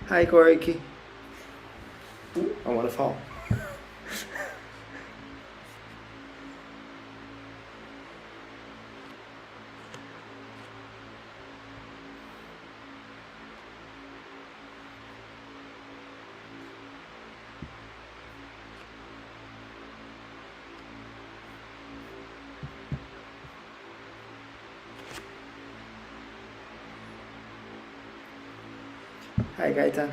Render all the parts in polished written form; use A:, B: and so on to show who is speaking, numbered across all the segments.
A: Hi, Koriki. Ooh, I want to fall. Hi, Keizan.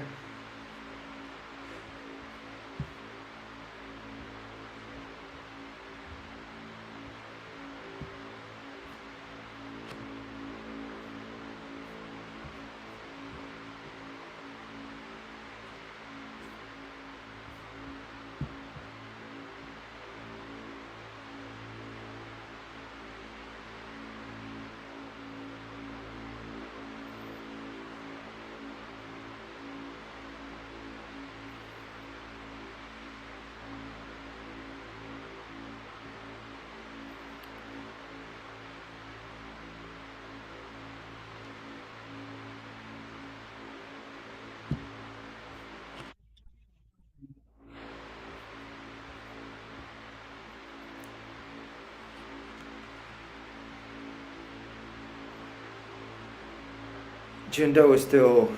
A: Jundo is still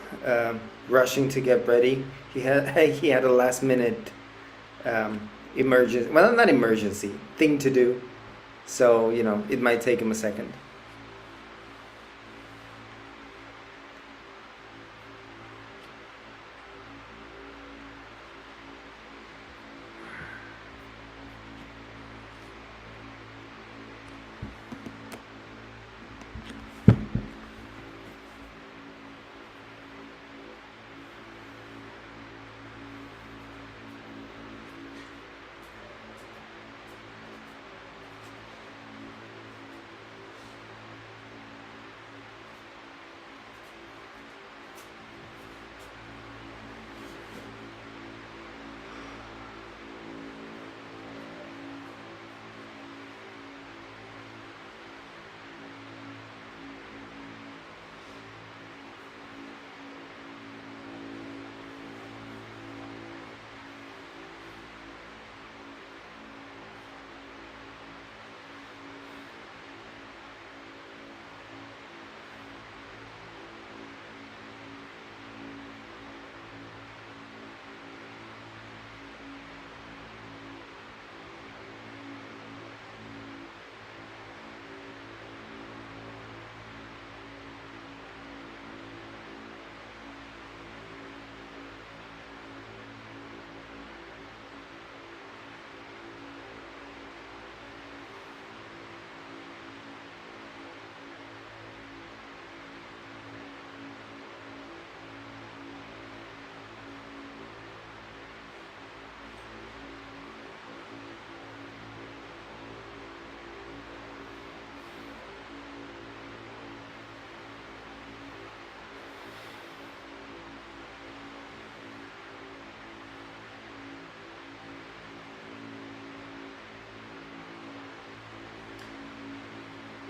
A: rushing to get ready. He had he had a last minute emergency, well, not emergency thing to do. So it might take him a second.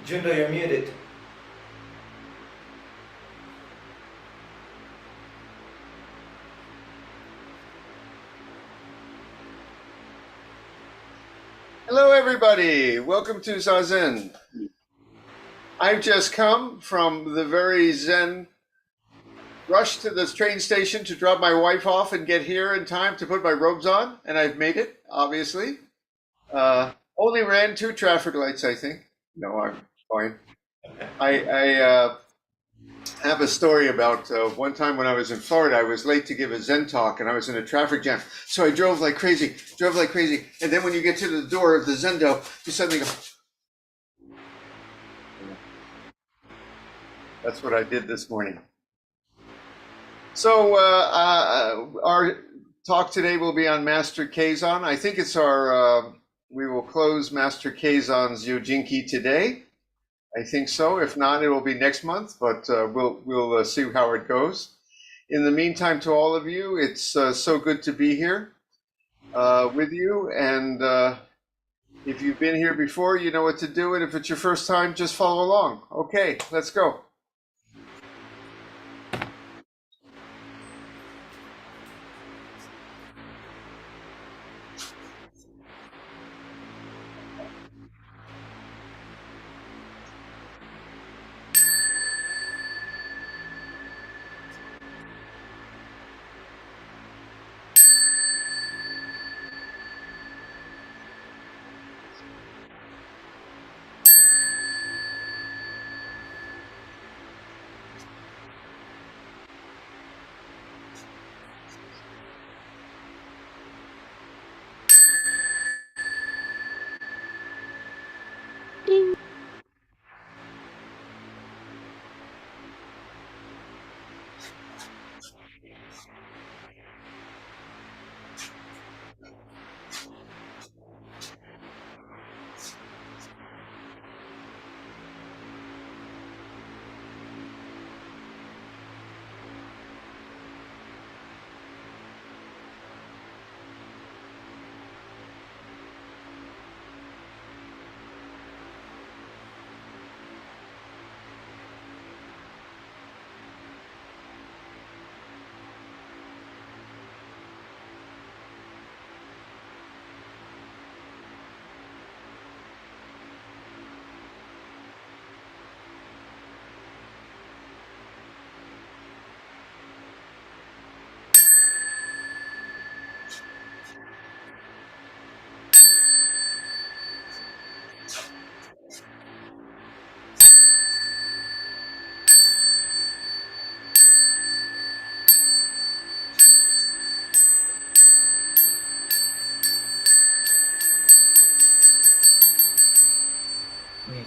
A: Jundo, you're muted.
B: Hello, everybody. Welcome to Zazen. I've just come from the very Zen rush to the train station to drop my wife off and get here in time to put my robes on, and I've made it, obviously. Only ran 2 traffic lights, I think. No, I'm fine. I have a story about one time when I was in Florida. I was late to give a Zen talk, and I was in a traffic jam. So I drove like crazy, and then when you get to the door of the Zendo, you suddenly go. That's what I did this morning. So our talk today will be on Master Keizan. I think it's we will close Master Keizan's Yojinki today. I think so. If not, it will be next month, but we'll see how it goes. In the meantime, to all of you, it's so good to be here with you. And if you've been here before, you know what to do. And if it's your first time, just follow along. Okay, let's go.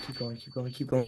C: keep going, keep going, keep going.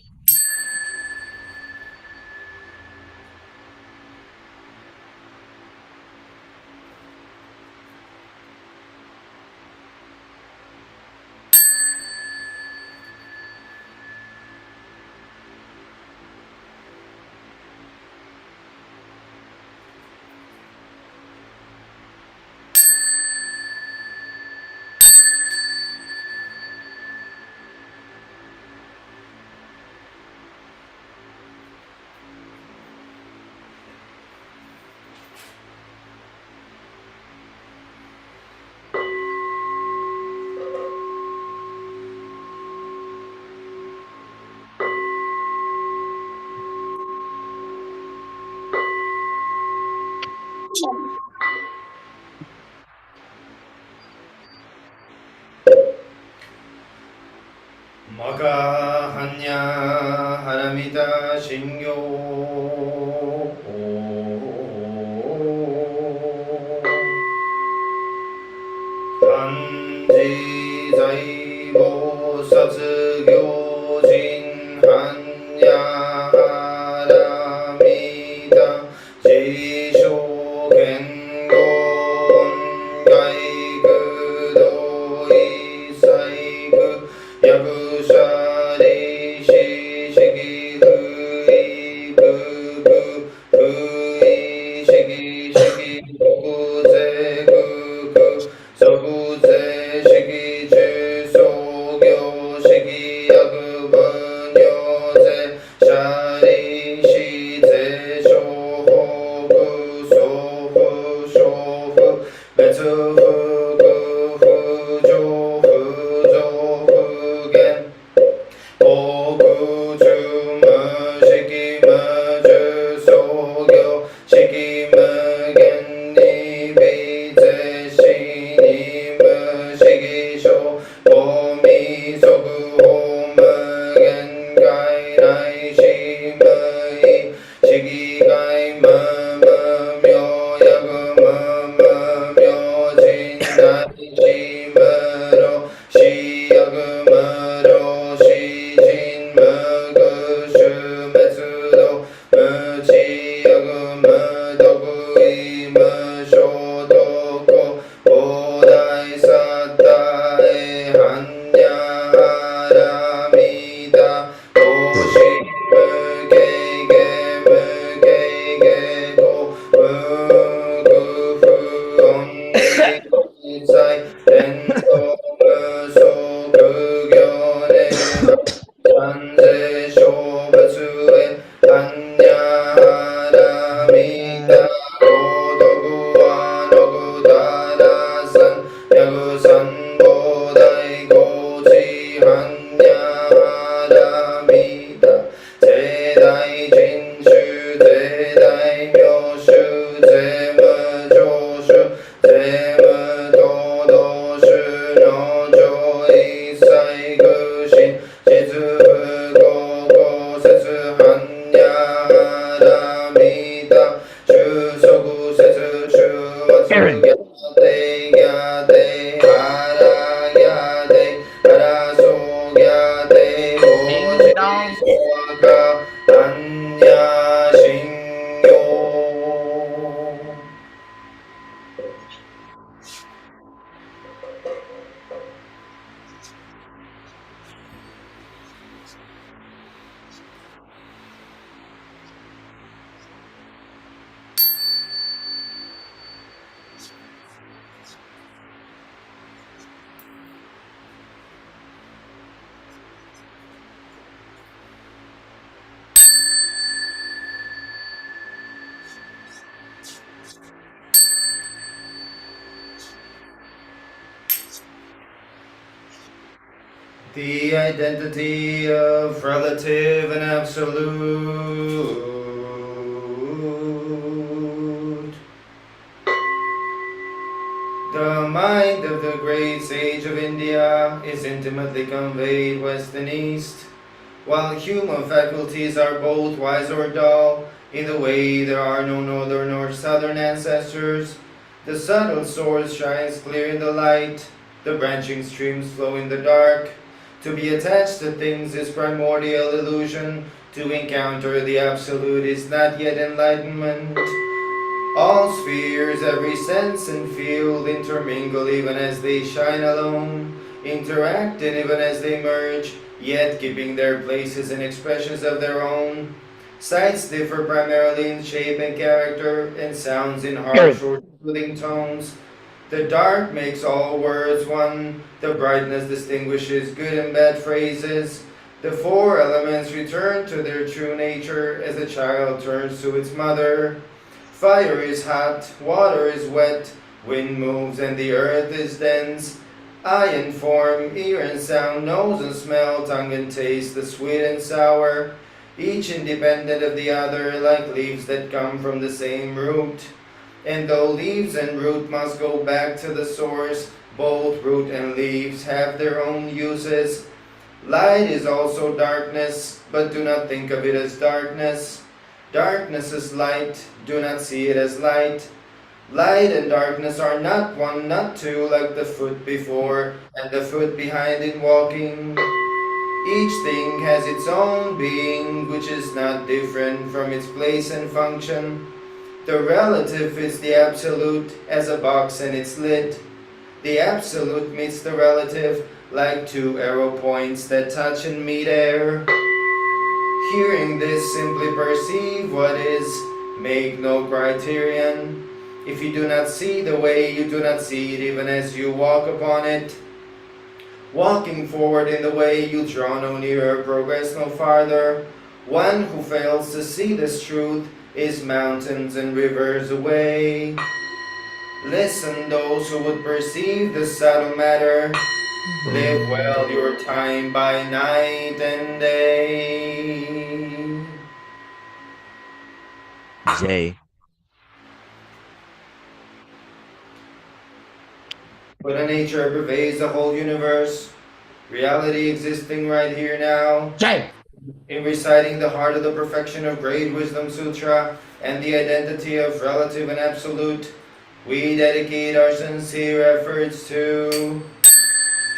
A: Maka hanya haramita shingyo. Kanji zaibo satsugyojin hanya haramita jisho kengo ongai kudo isai ku yakushari shishiki fui kuku fui shiki shiki kokuze kuku sokuze shiki chu sogyo shiki yaku bunyoze shari shize shohoku sofu shofu betsu fuku fujo fujo fugen oku chumu shiki muju sogyo shiki mugen nibize shini mushiki sho omi soku homugen gai nai shimui shiki gai mumu myo yaku mumu myo jindai shimuro shiyaku muro shijin mugu shumetsudo muchi yaku mudoku imushodoko bodai sattae hanya haramita oshi mugeige mugeige to mugu fu ongi sai tendo muso kugyone sanze shobetsue hanya haramita kodoku wa noku darasan yaku sanbodai goji hanya haramita zedai jinshu zedai myoshu zemu joshu zemu dodoshu nojo isai gushin shizufu gogo setsu hanya haramita shusoku setsu shuwatsu gyate gyate hara gyate haraso gyate hoji soka hanya shingyo. The identity of relative and absolute. The mind of the great sage of India is intimately conveyed west and east, while human faculties are both wise or dull. In the way there are no northern or southern ancestors. The subtle source shines clear in the light, the branching streams flow in the dark. To be attached to things is primordial illusion. To encounter the absolute is not yet enlightenment. All spheres, every sense and field intermingle even as they shine alone, interacting even as they merge, yet keeping their places and expressions of their own. Sights differ primarily in shape and character, and sounds in harsh or soothing tones. The dark makes all words one, the brightness distinguishes good and bad phrases. The four elements return to their true nature as a child turns to its mother. Fire is hot, water is wet, wind moves and the earth is dense. Eye and form, ear and sound, nose and smell, tongue and taste, the sweet and sour, each independent of the other, like leaves that come from the same root. And though leaves and root must go back to the source, both root and leaves have their own uses. Light is also darkness, but do not think of it as darkness. Darkness is light, do not see it as light. Light and darkness are not one, not two, like the foot before and the foot behind in walking. Each thing has its own being, which is not different from its place and function. The relative is the absolute as a box and its lid. The absolute meets the relative like two arrow points that touch in midair. Hearing this, simply perceive what is, make no criterion. If you do not see the way, you do not see it even as you walk upon it. Walking forward in the way, you draw no nearer, progress no farther. One who fails to see this truth is mountains and rivers away. Listen, those who would perceive the subtle matter. Live well your time by night and day.
C: Jay.
A: Buddha nature pervades the whole universe. Reality existing right here now.
C: Jay.
A: In reciting the heart of the perfection of Great Wisdom Sutra and the identity of relative and absolute, we dedicate our sincere efforts to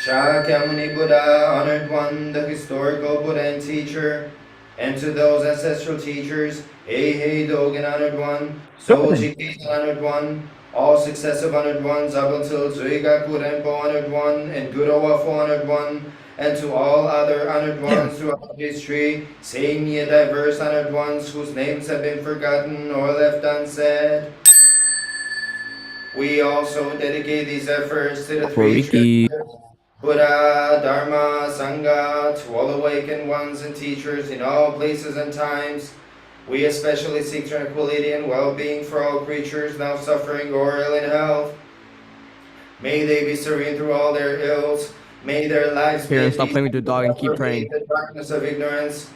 A: Shakyamuni Buddha, Honored One, the historical Buddha and teacher, and to those ancestral teachers, Eihei Dogen, Honored One, Soji Keizan, Honored One, all successive Honored Ones up until Zuigaku Renpo, Honored One, and Guro Wafu, Honored One, and to all other honored ones throughout history, same yet diverse honored ones whose names have been forgotten or left unsaid. We also dedicate these efforts to the three
C: Ricky.
A: Buddha, Dharma, Sangha, to all awakened ones and teachers in all places and times. We especially seek tranquility and well-being for all creatures now suffering or ill in health. May they be serene through all their ills. May their lives be
C: Here, stop playing with your dog and keep praying.
A: the darkness of ignorance.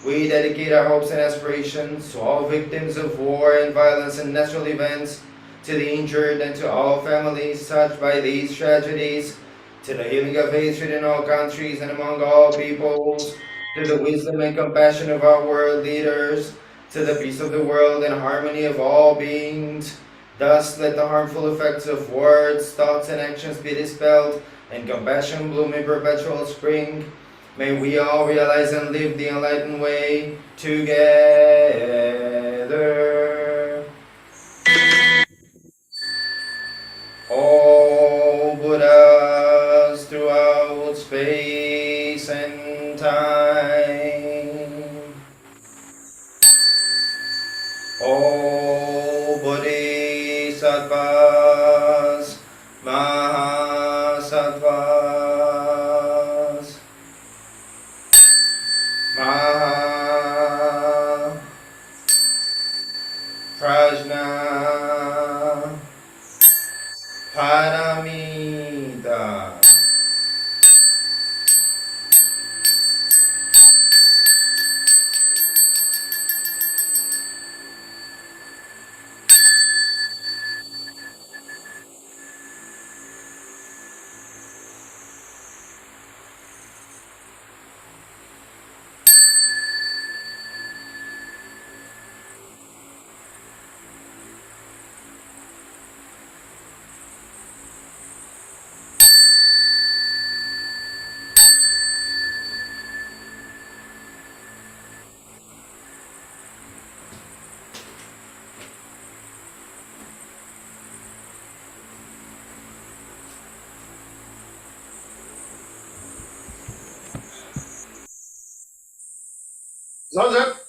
A: We dedicate our hopes and aspirations to all victims of war and violence and natural events, to the injured and to all families touched by these tragedies, to the healing of hatred in all countries and among all peoples, to the wisdom and compassion of our world leaders, to the peace of the world and harmony of all beings. Thus let the harmful effects of words, thoughts, and actions be dispelled, and compassion bloom in perpetual spring. May we all realize and live the enlightened way together. All Buddhas throughout space and time. All Bodhisattvas, Mahasattvas, Prajna, Paramita.
B: Zazen.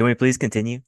C: Can we please continue?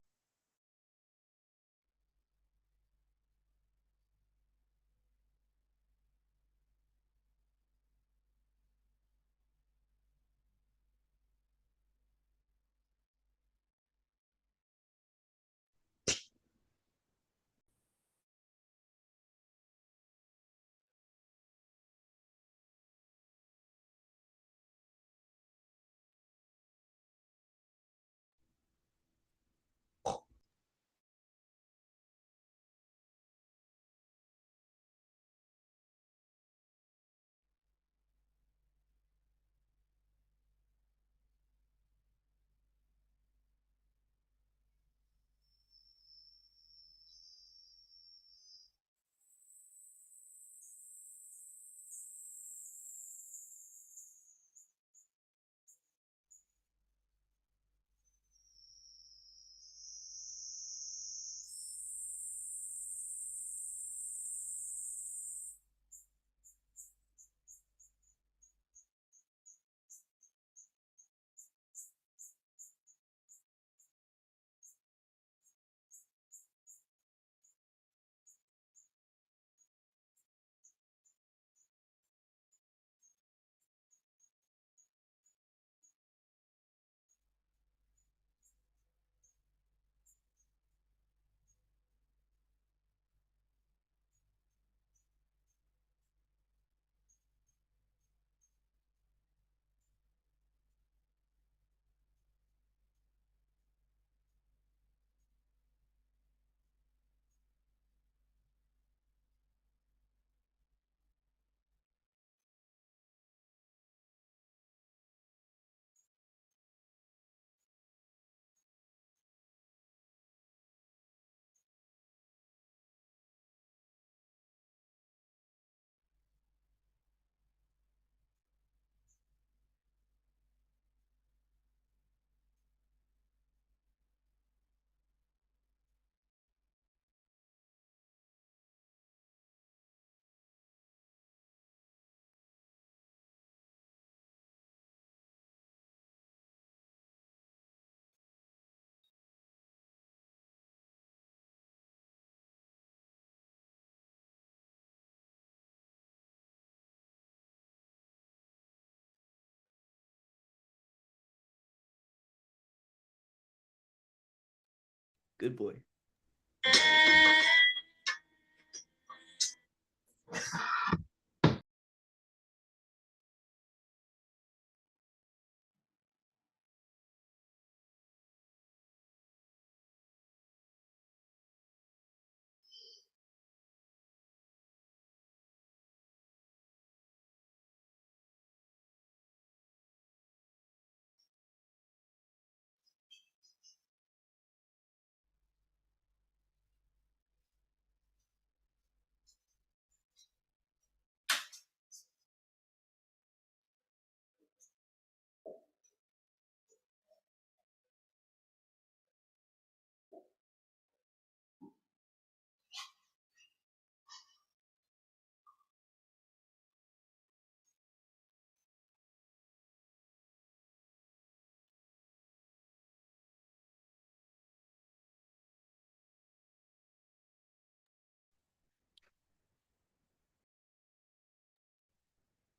D: Good boy.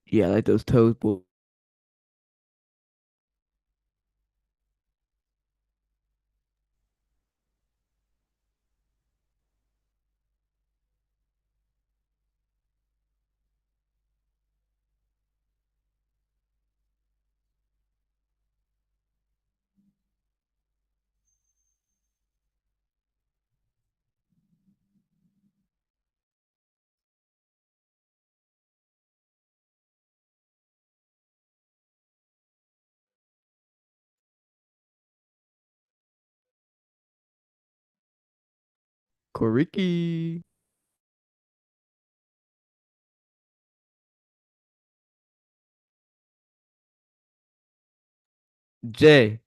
D: Yeah, I like those toes, boy. Koriki. Jay.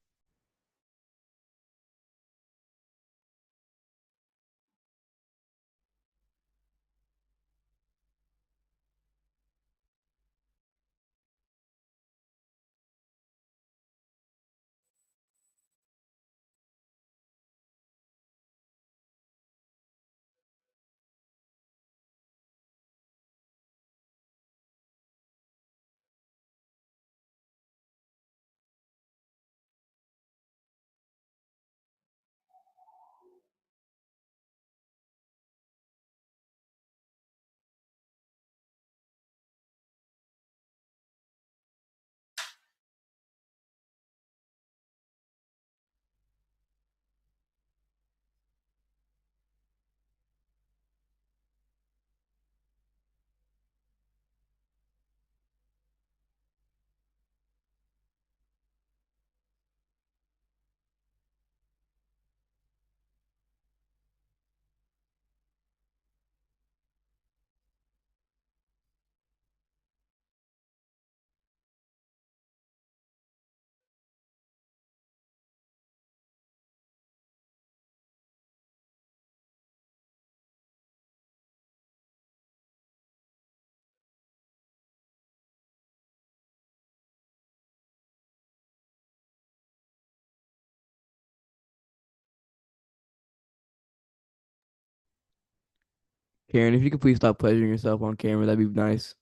D: Karen, if you could please stop pleasuring yourself on camera, that'd be nice.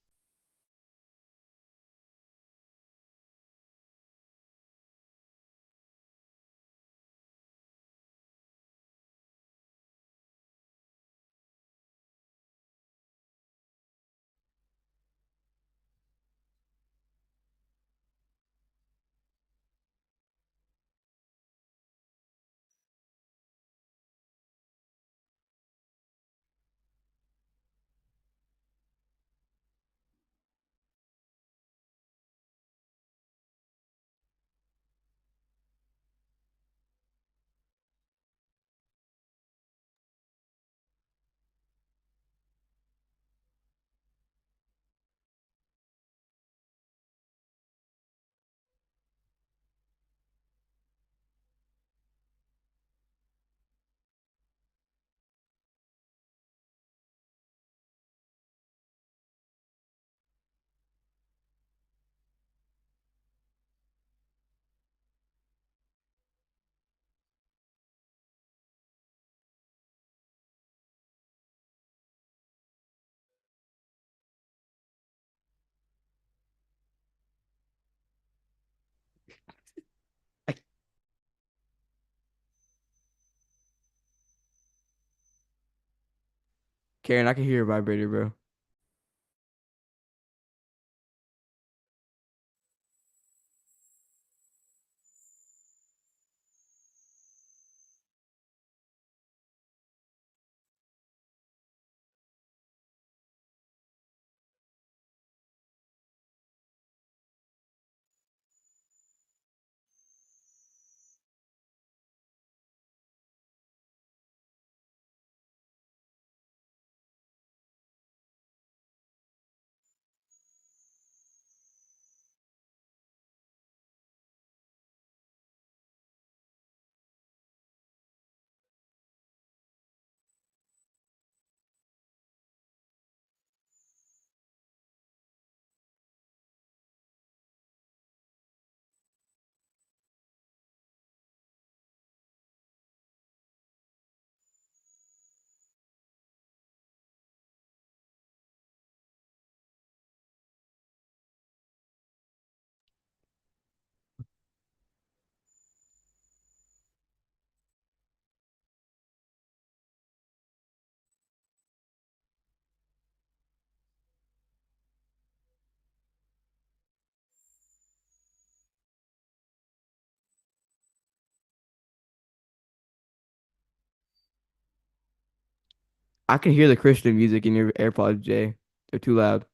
D: Karen, I can hear your vibrator, bro. I can hear the Christian music in your AirPods, Jay. They're too loud.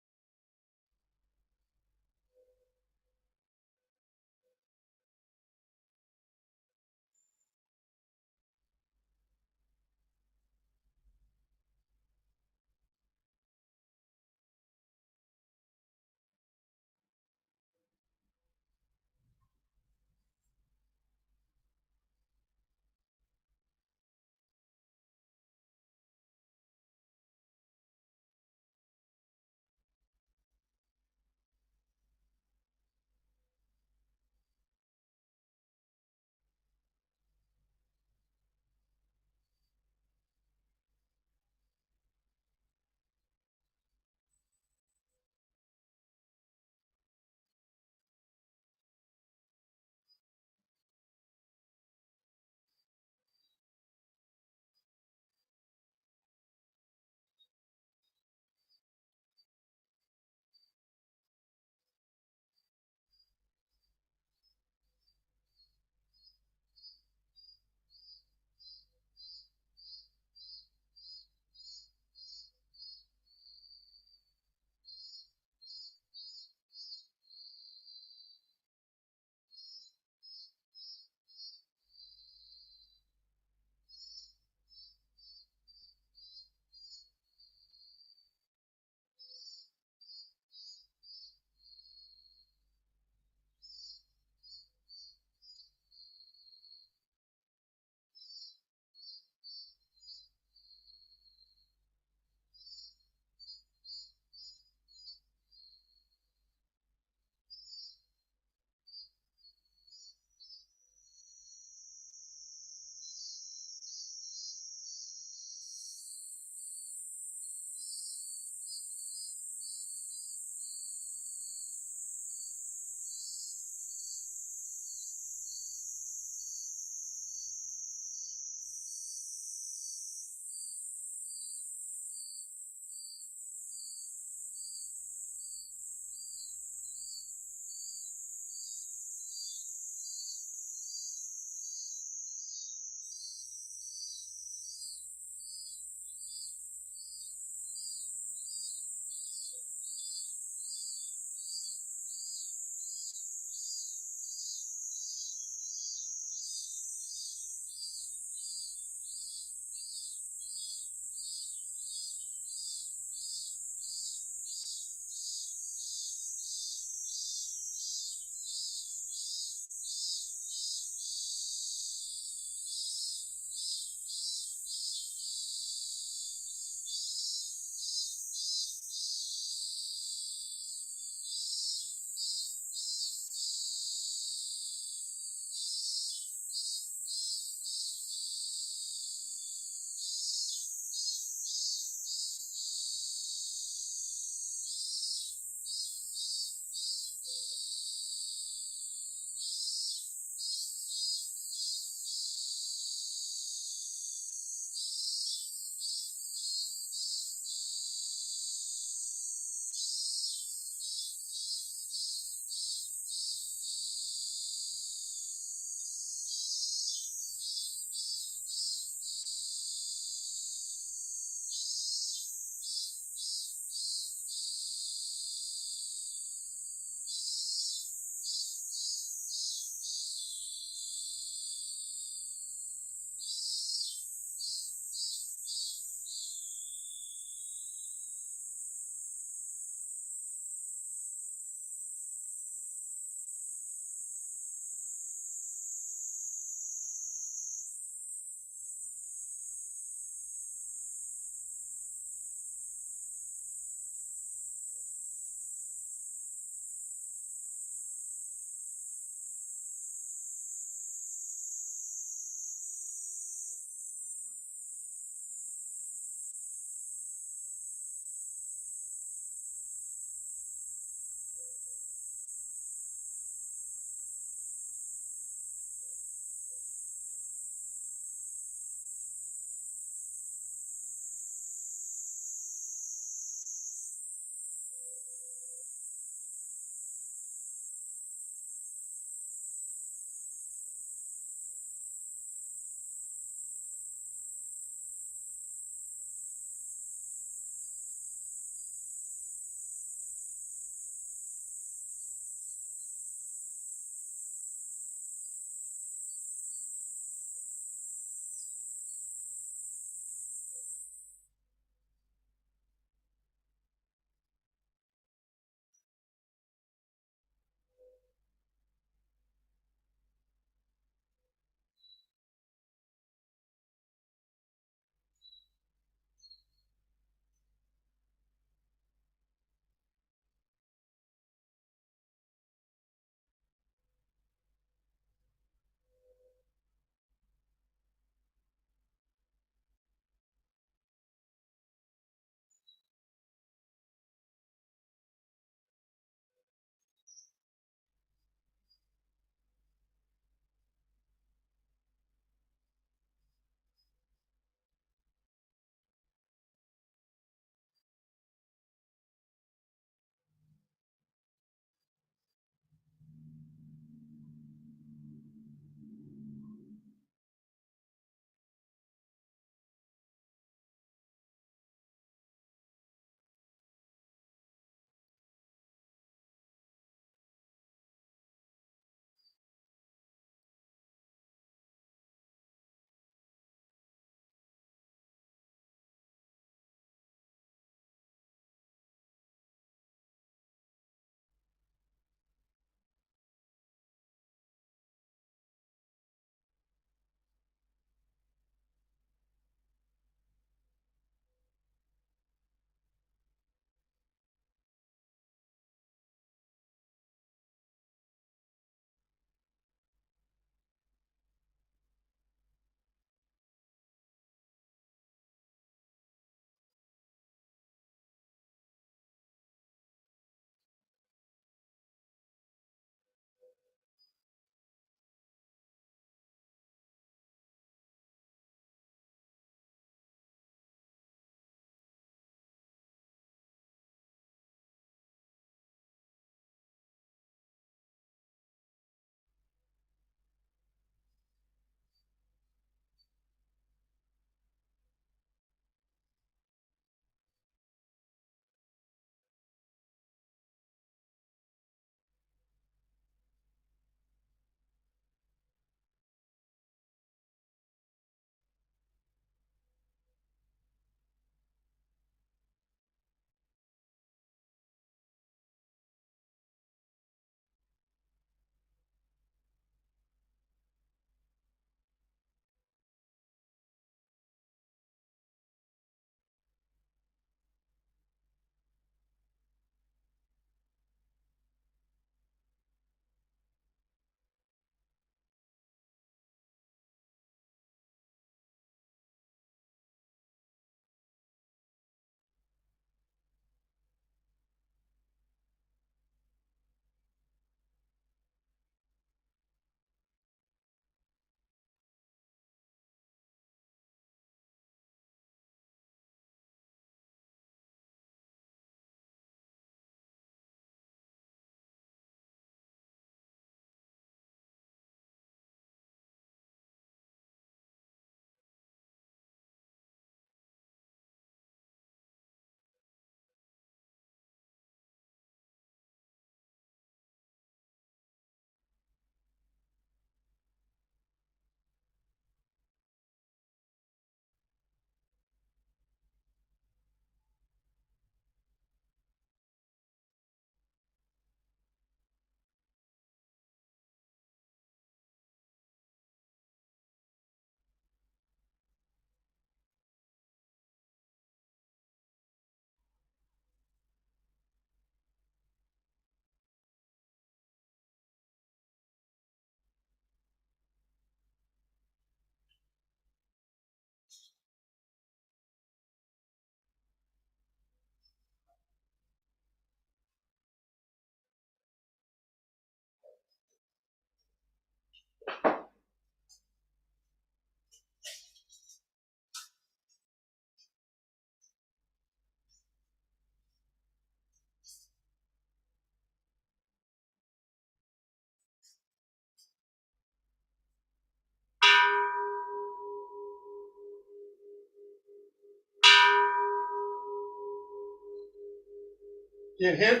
B: Kinhin?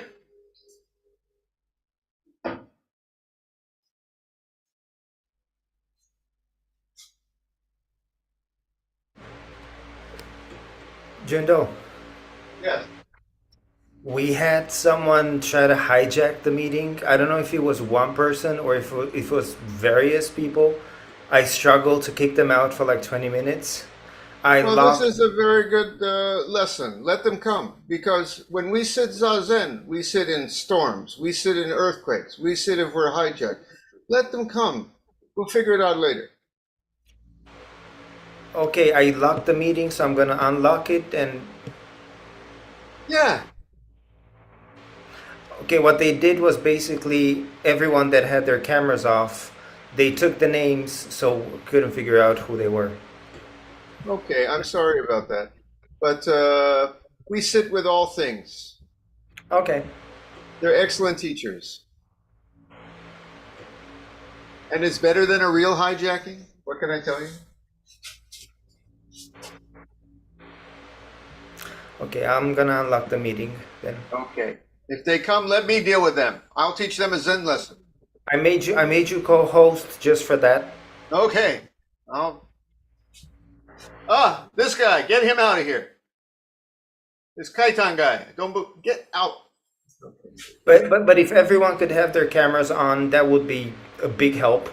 A: Jundo,
B: Yes.
A: we had someone try to hijack the meeting. I don't know if it was one person or if it was various people. I struggled to kick them out for like 20 minutes. I
B: Well, this
A: locked.
B: is a very good lesson. Let them come. Because when we sit Zazen, we sit in storms, we sit in earthquakes, we sit if we're hijacked. Let them come. We'll figure it out later.
A: Okay, I locked the meeting, so I'm gonna unlock it. And
B: Yeah.
A: okay, what they did was basically everyone that had their cameras off, they took the names, so we couldn't figure out who they were.
B: Okay, I'm sorry about that. But we sit with all things.
A: Okay.
B: They're excellent teachers. And it's better than a real hijacking. What can I tell you?
A: Okay, I'm gonna unlock the meeting then.
B: Okay. If they come, let me deal with them. I'll teach them a Zen lesson.
A: I made you co-host just for that.
B: Okay. I'll... this guy, get him out of here. This Kaitan guy, get out.
A: But if everyone could have their cameras on, that would be a big help.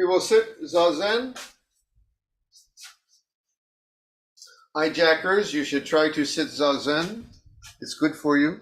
B: We will sit Zazen. Hijackers, you should try to sit Zazen. It's good for you.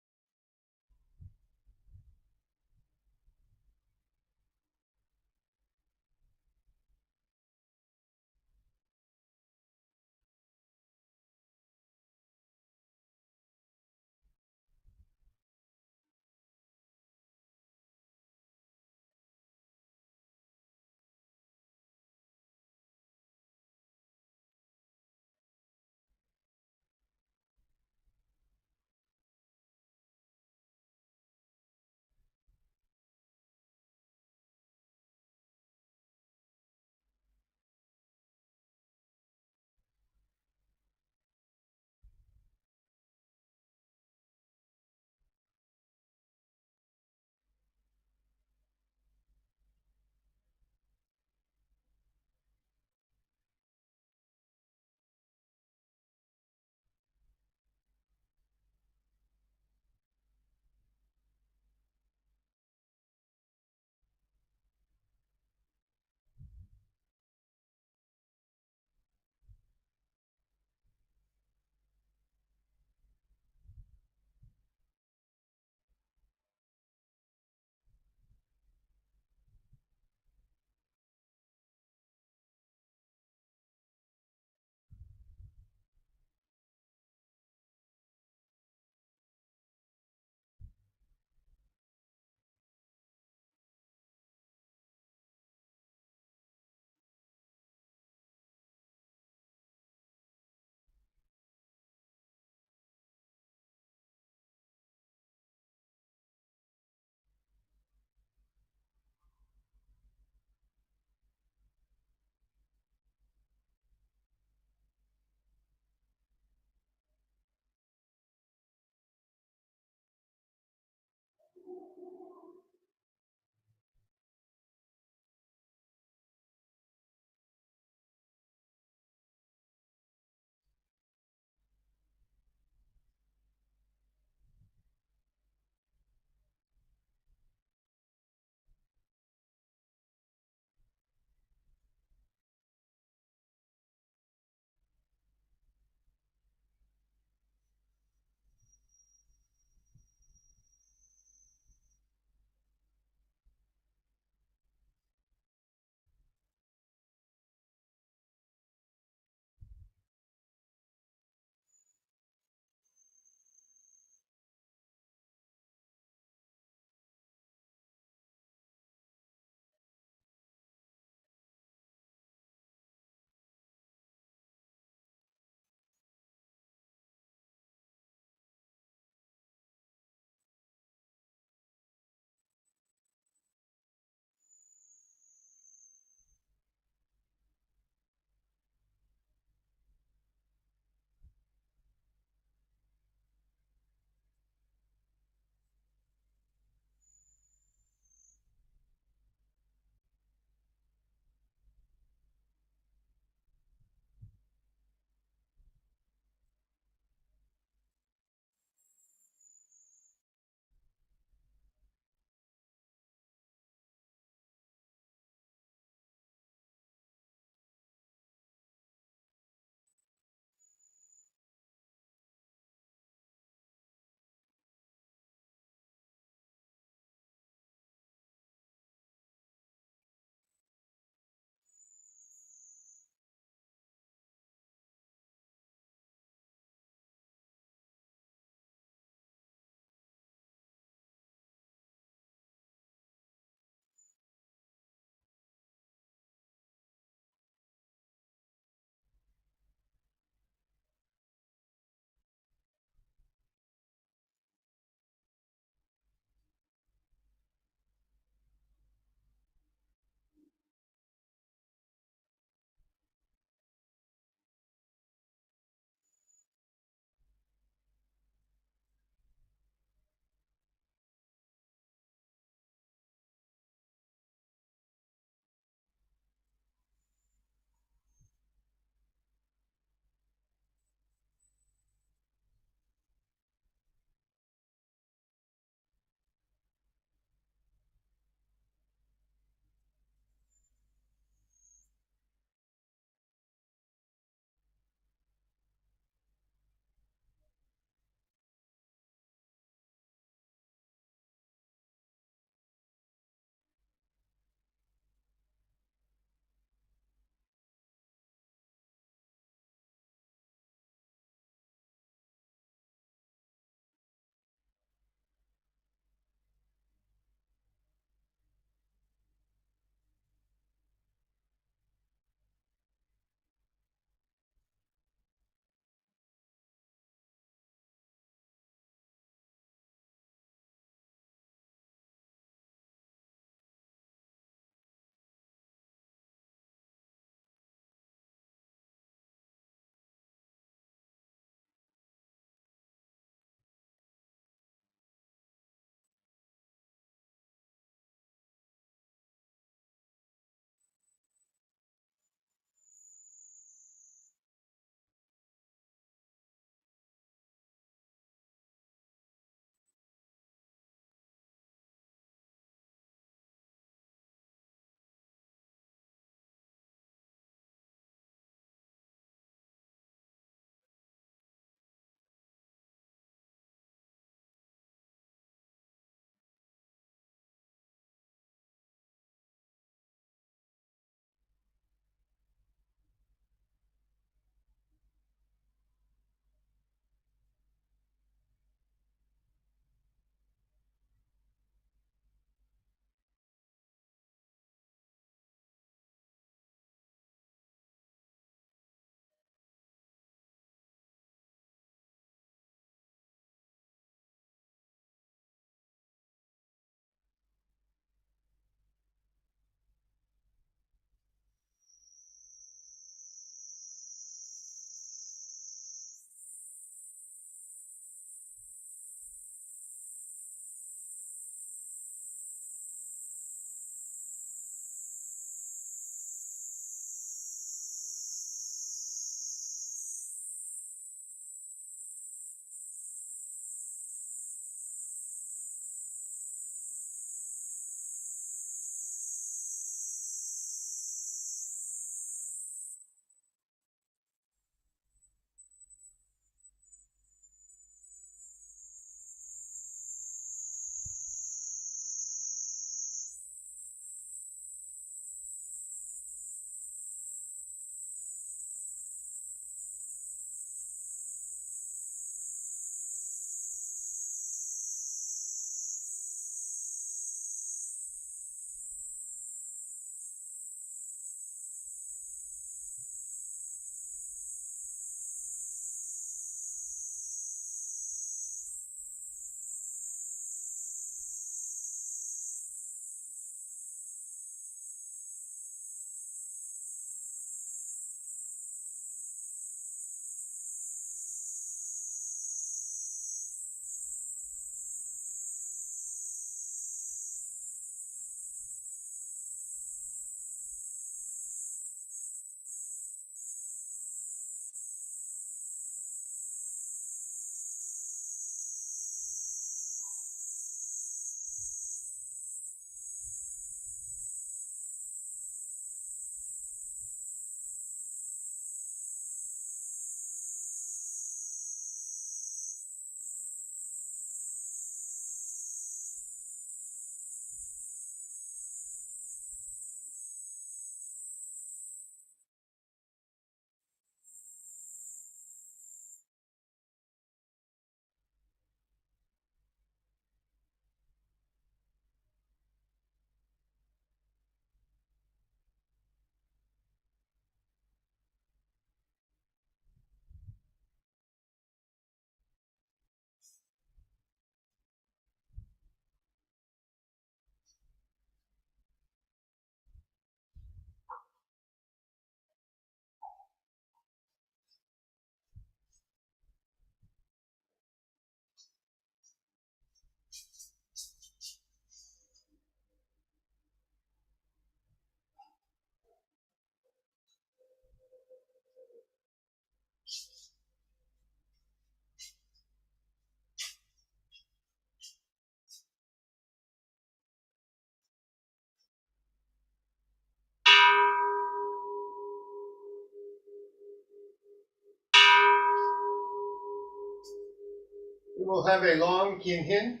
B: We will have a long Kinhin.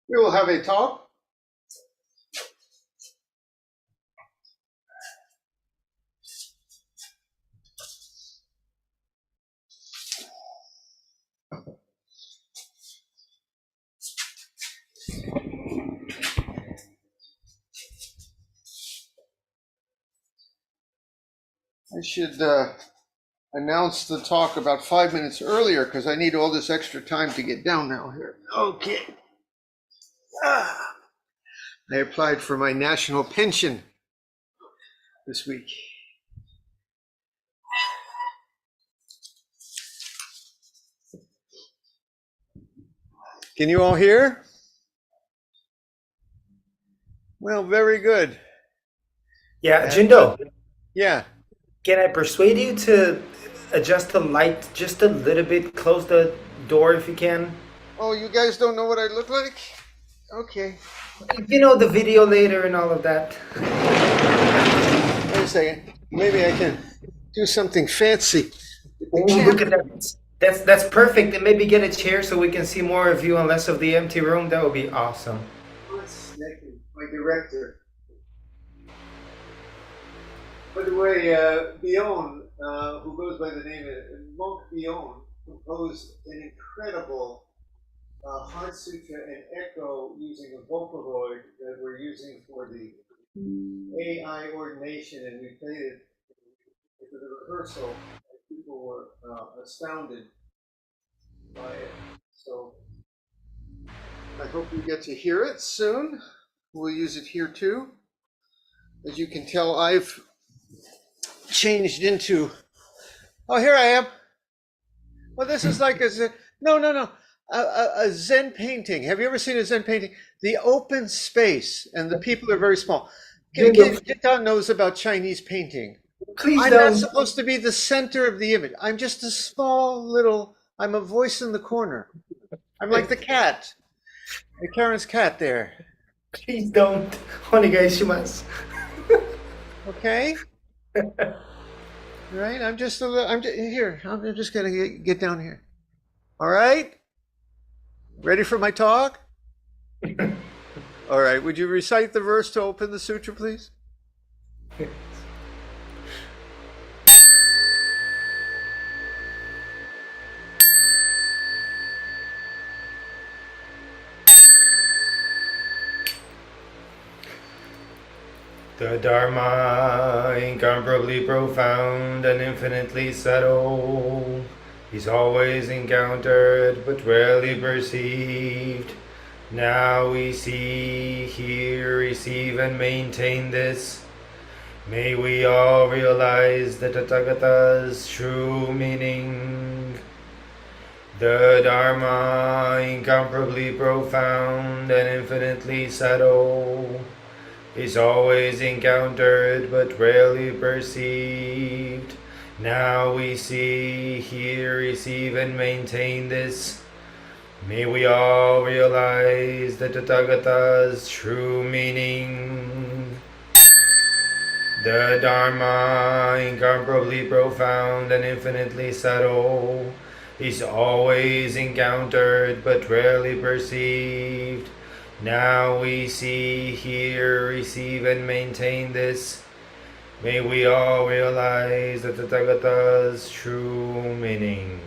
B: We will have a talk. I should announce the talk about 5 minutes earlier because I need all this extra time to get down now here. Okay. I applied for my national pension this week. Can you all hear? Well, very good.
A: Yeah, Jindo,
B: Yeah.
A: can I persuade you to adjust the light just a little bit? Close the door if you can.
B: Oh, you guys don't know what I look like? Okay.
A: You know, the video later and all of that.
B: Wait a second. Maybe I can do something fancy.
A: Oh, look at that. That's perfect. And maybe get a chair so we can see more of you and less of the empty room. That would be awesome.
B: My director. By the way, Bion, who goes by the name of Monk Bion, composed an incredible Heart Sutra and Echo using a Vocaloid that we're using for the AI ordination, and we played it for the rehearsal. People were astounded by it. So I hope you get to hear it soon. We'll use it here too. As you can tell, I've changed into, oh, here I am. Well, this is like a Zen painting. Have you ever seen a Zen painting? The open space, and the people are very small. Keizan knows about Chinese painting.
A: Please
B: I'm
A: don't.
B: not supposed to be the center of the image. I'm just a small little, I'm a voice in the corner. I'm like the cat. The Karen's cat there.
A: Please don't. Onegaishimasu.
B: Okay? Right? I'm just a little, here. I'm just going to get down here. All right? Ready for my talk? All right. Would you recite the verse to open the sutra, please?
A: The Dharma, incomparably profound and infinitely subtle, is always encountered but rarely perceived. Now we see, hear, receive, and maintain this. May we all realize the Tathagata's true meaning. The Dharma, incomparably profound and infinitely subtle, is always encountered but rarely perceived. Now we see, hear, receive, and maintain this. May we all realize the Tathagata's true meaning. The Dharma, incomparably profound and infinitely subtle, is always encountered but rarely perceived. Now we see, hear, receive, and maintain this. May we all realize the Tathagata's true meaning.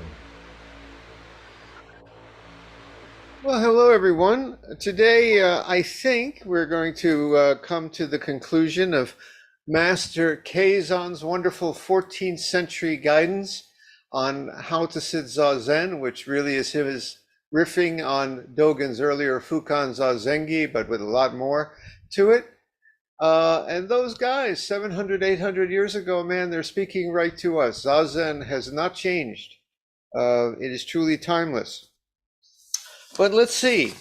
B: Well, hello, everyone. Today, I think we're going to come to the conclusion of Master Keizan's wonderful 14th century guidance on how to sit Zazen, which really is his riffing on Dogen's earlier Fukan Zazengi, but with a lot more to it. And those guys, 700, 800 years ago, man, they're speaking right to us. Zazen has not changed. It is truly timeless. But let's see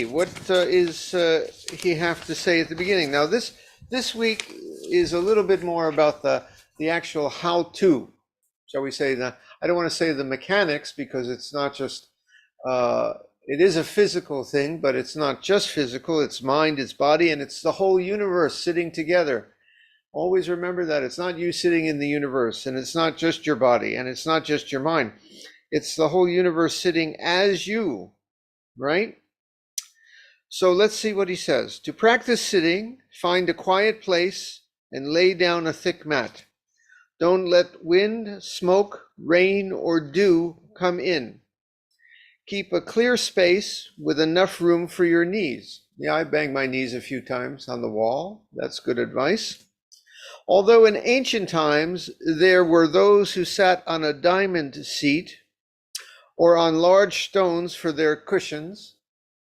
B: what is he have to say at the beginning. Now this week is a little bit more about the actual how-to, shall we say. I don't want to say the mechanics, because it's not just it is a physical thing, but it's not just physical. It's mind, it's body, and it's the whole universe sitting together. Always remember that it's not you sitting in the universe, and it's not just your body, and it's not just your mind. It's the whole universe sitting as you, right? So let's see what he says. To practice sitting, find a quiet place and lay down a thick mat. Don't let wind, smoke, rain, or dew come in. Keep a clear space with enough room for your knees. Yeah, I banged my knees a few times on the wall. That's good advice. Although in ancient times there were those who sat on a diamond seat or on large stones for their cushions.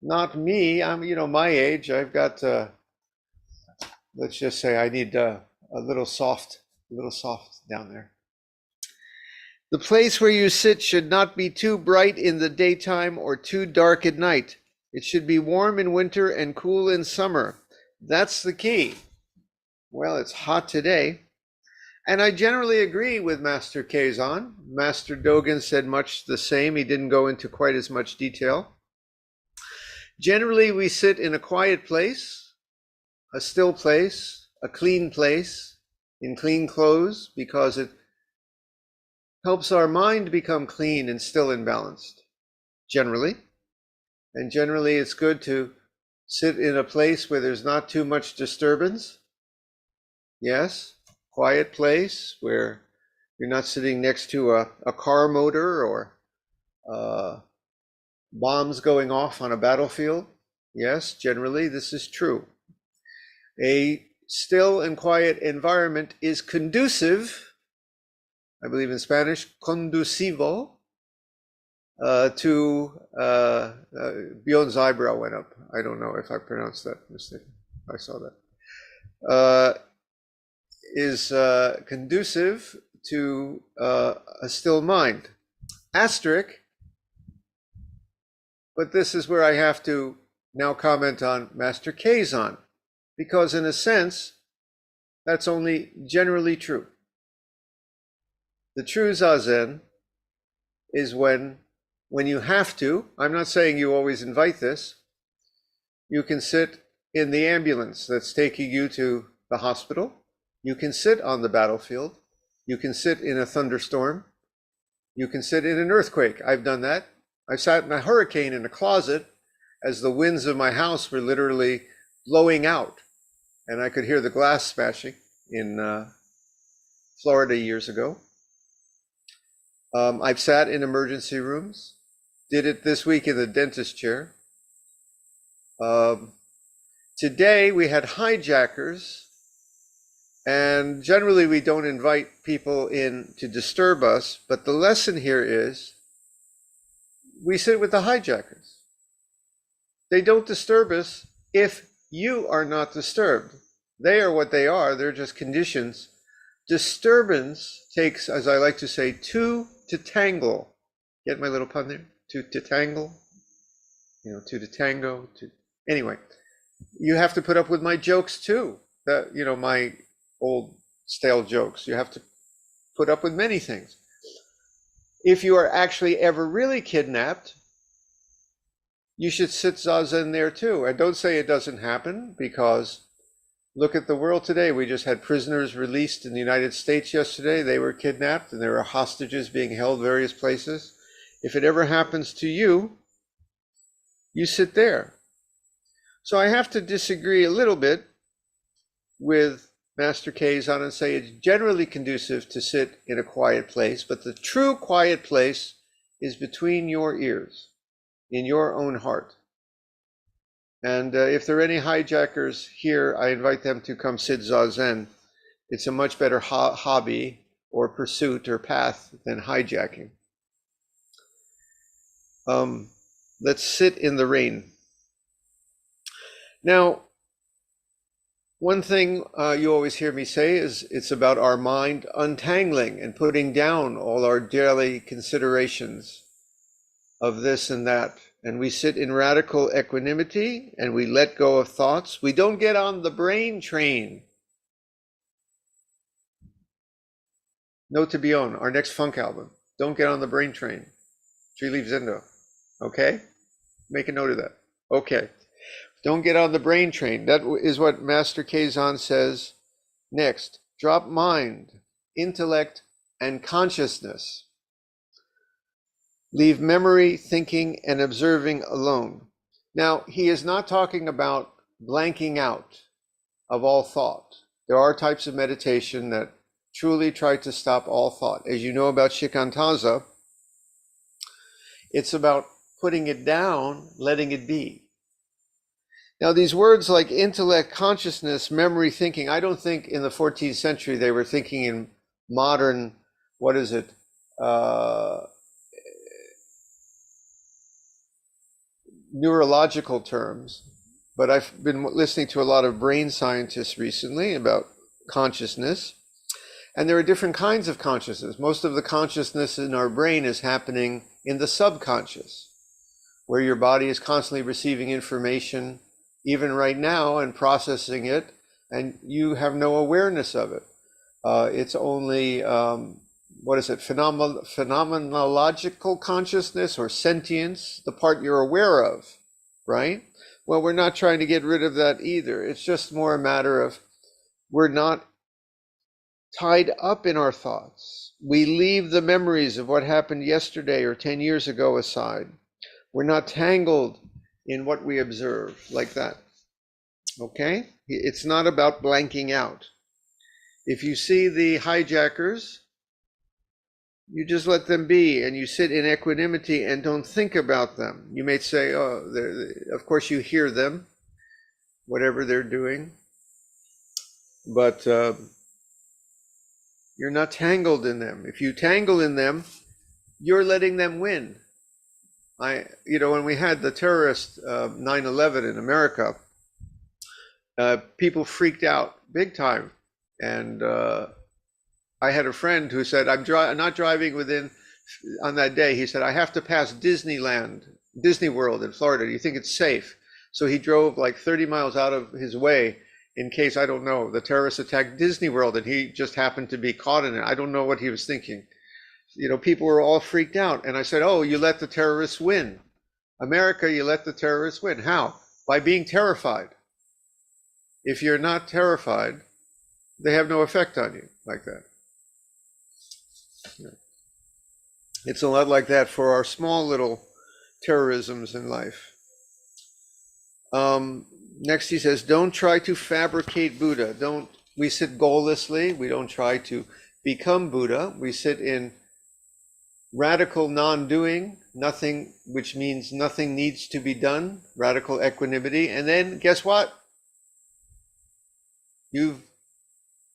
B: Not me. I'm, my age. I've got, let's just say I need a little soft down there. The place where you sit should not be too bright in the daytime or too dark at night. It should be warm in winter and cool in summer. That's the key. Well, it's hot today. And I generally agree with Master Keizan. Master Dogen said much the same. He didn't go into quite as much detail. Generally, we sit in a quiet place, a still place, a clean place, in clean clothes, because it helps our mind become clean and still and balanced, generally. And generally, it's good to sit in a place where there's not too much disturbance. Yes, quiet place where you're not sitting next to a car motor or bombs going off on a battlefield. Yes, generally, this is true. A still and quiet environment is conducive, I believe in Spanish, conducivo, to Bjorn's eyebrow went up. I don't know if I pronounced that mistake. I saw that. Is conducive to a still mind. Asterisk, but this is where I have to now comment on Master Keizan, because in a sense, that's only generally true. The true Zazen is when you have to. I'm not saying you always invite this. You can sit in the ambulance that's taking you to the hospital. You can sit on the battlefield. You can sit in a thunderstorm. You can sit in an earthquake. I've done that. I sat in a hurricane in a closet as the winds of my house were literally blowing out, and I could hear the glass smashing in Florida years ago. I've sat in emergency rooms, did it this week in the dentist chair. Today we had hijackers, and generally we don't invite people in to disturb us, but the lesson here is we sit with the hijackers. They don't disturb us if you are not disturbed. They are what they are. They're just conditions. Disturbance takes, as I like to say, two to tangle. Get my little pun there? Two to tangle. Two to tango. Anyway, you have to put up with my jokes too. My old stale jokes. You have to put up with many things. If you are actually ever really kidnapped, you should sit Zazen there too. And don't say it doesn't happen, because look at the world today. We just had prisoners released in the United States yesterday. They were kidnapped, and there are hostages being held various places. If it ever happens to you, you sit there. So I have to disagree a little bit with Master Keizan and say it's generally conducive to sit in a quiet place, but the true quiet place is between your ears, in your own heart. And if there are any hijackers here, I invite them to come sit Zazen. It's a much better hobby or pursuit or path than hijacking. Let's sit in the rain. Now, one thing you always hear me say is it's about our mind untangling and putting down all our daily considerations of this and that. And we sit in radical equanimity and we let go of thoughts. We don't get on the brain train. Note to be on our next funk album. Don't get on the brain train. Tree Leaf Zendo. Okay? Make a note of that. Okay. Don't get on the brain train. That is what Master Keizan says next. Drop mind, intellect, and consciousness. Leave memory, thinking, and observing alone. Now, he is not talking about blanking out of all thought. There are types of meditation that truly try to stop all thought. As you know about Shikantaza, it's about putting it down, letting it be. Now, these words like intellect, consciousness, memory, thinking, I don't think in the 14th century they were thinking in modern, neurological terms. But I've been listening to a lot of brain scientists recently about consciousness. And there are different kinds of consciousness. Most of the consciousness in our brain is happening in the subconscious, where your body is constantly receiving information, even right now, and processing it, and you have no awareness of it. It's only, phenomenological consciousness or sentience, the part you're aware of, right? Well, we're not trying to get rid of that either. It's just more a matter of we're not tied up in our thoughts. We leave the memories of what happened yesterday or 10 years ago aside. We're not tangled in what we observe like that. Okay? It's not about blanking out. If you see the hijackers, you just let them be and you sit in equanimity and don't think about them. You may say, oh, of course you hear them, whatever they're doing, but you're not tangled in them. If you tangle in them, you're letting them win. When we had the terrorist 9/11 in America, people freaked out big time. And I had a friend who said, I'm not driving on that day, he said, I have to pass Disney World in Florida. Do you think it's safe? So he drove like 30 miles out of his way in case, I don't know, the terrorists attacked Disney World and he just happened to be caught in it. I don't know what he was thinking. People were all freaked out. And I said, oh, you let the terrorists win. America, you let the terrorists win. How? By being terrified. If you're not terrified, they have no effect on you like that. It's a lot like that for our small little terrorisms in life. Next he says, don't try to fabricate Buddha. We sit goallessly. We don't try to become Buddha. We sit in radical non-doing, nothing, which means nothing needs to be done, radical equanimity. And then guess what? You've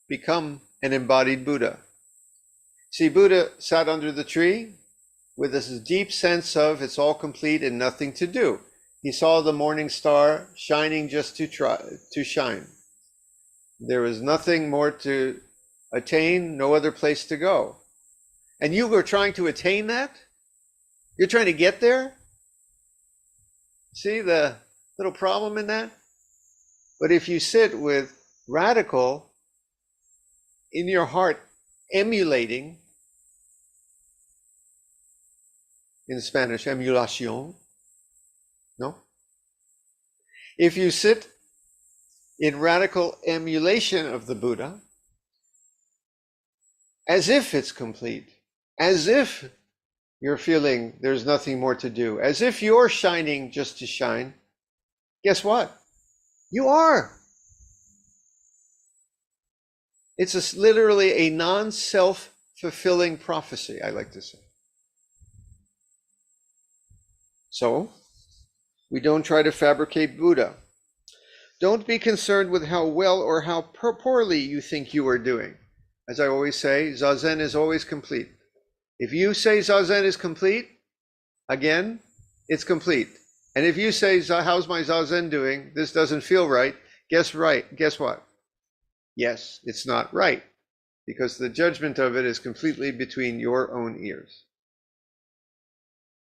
B: become an embodied Buddha. See, Buddha sat under the tree with this deep sense of it's all complete and nothing to do. He saw the morning star shining just to shine. There was nothing more to attain, no other place to go. And you were trying to attain that? You're trying to get there? See the little problem in that? But if you sit with radical in your heart, emulating, in Spanish, emulación, no? If you sit in radical emulation of the Buddha, as if it's complete, as if you're feeling there's nothing more to do, as if you're shining just to shine, guess what? You are. It's literally a non-self-fulfilling prophecy, I like to say. So, we don't try to fabricate Buddha. Don't be concerned with how well or how poorly you think you are doing. As I always say, Zazen is always complete. If you say Zazen is complete, again, it's complete. And if you say, how's my Zazen doing? This doesn't feel right. Guess what? Yes, it's not right, because the judgment of it is completely between your own ears.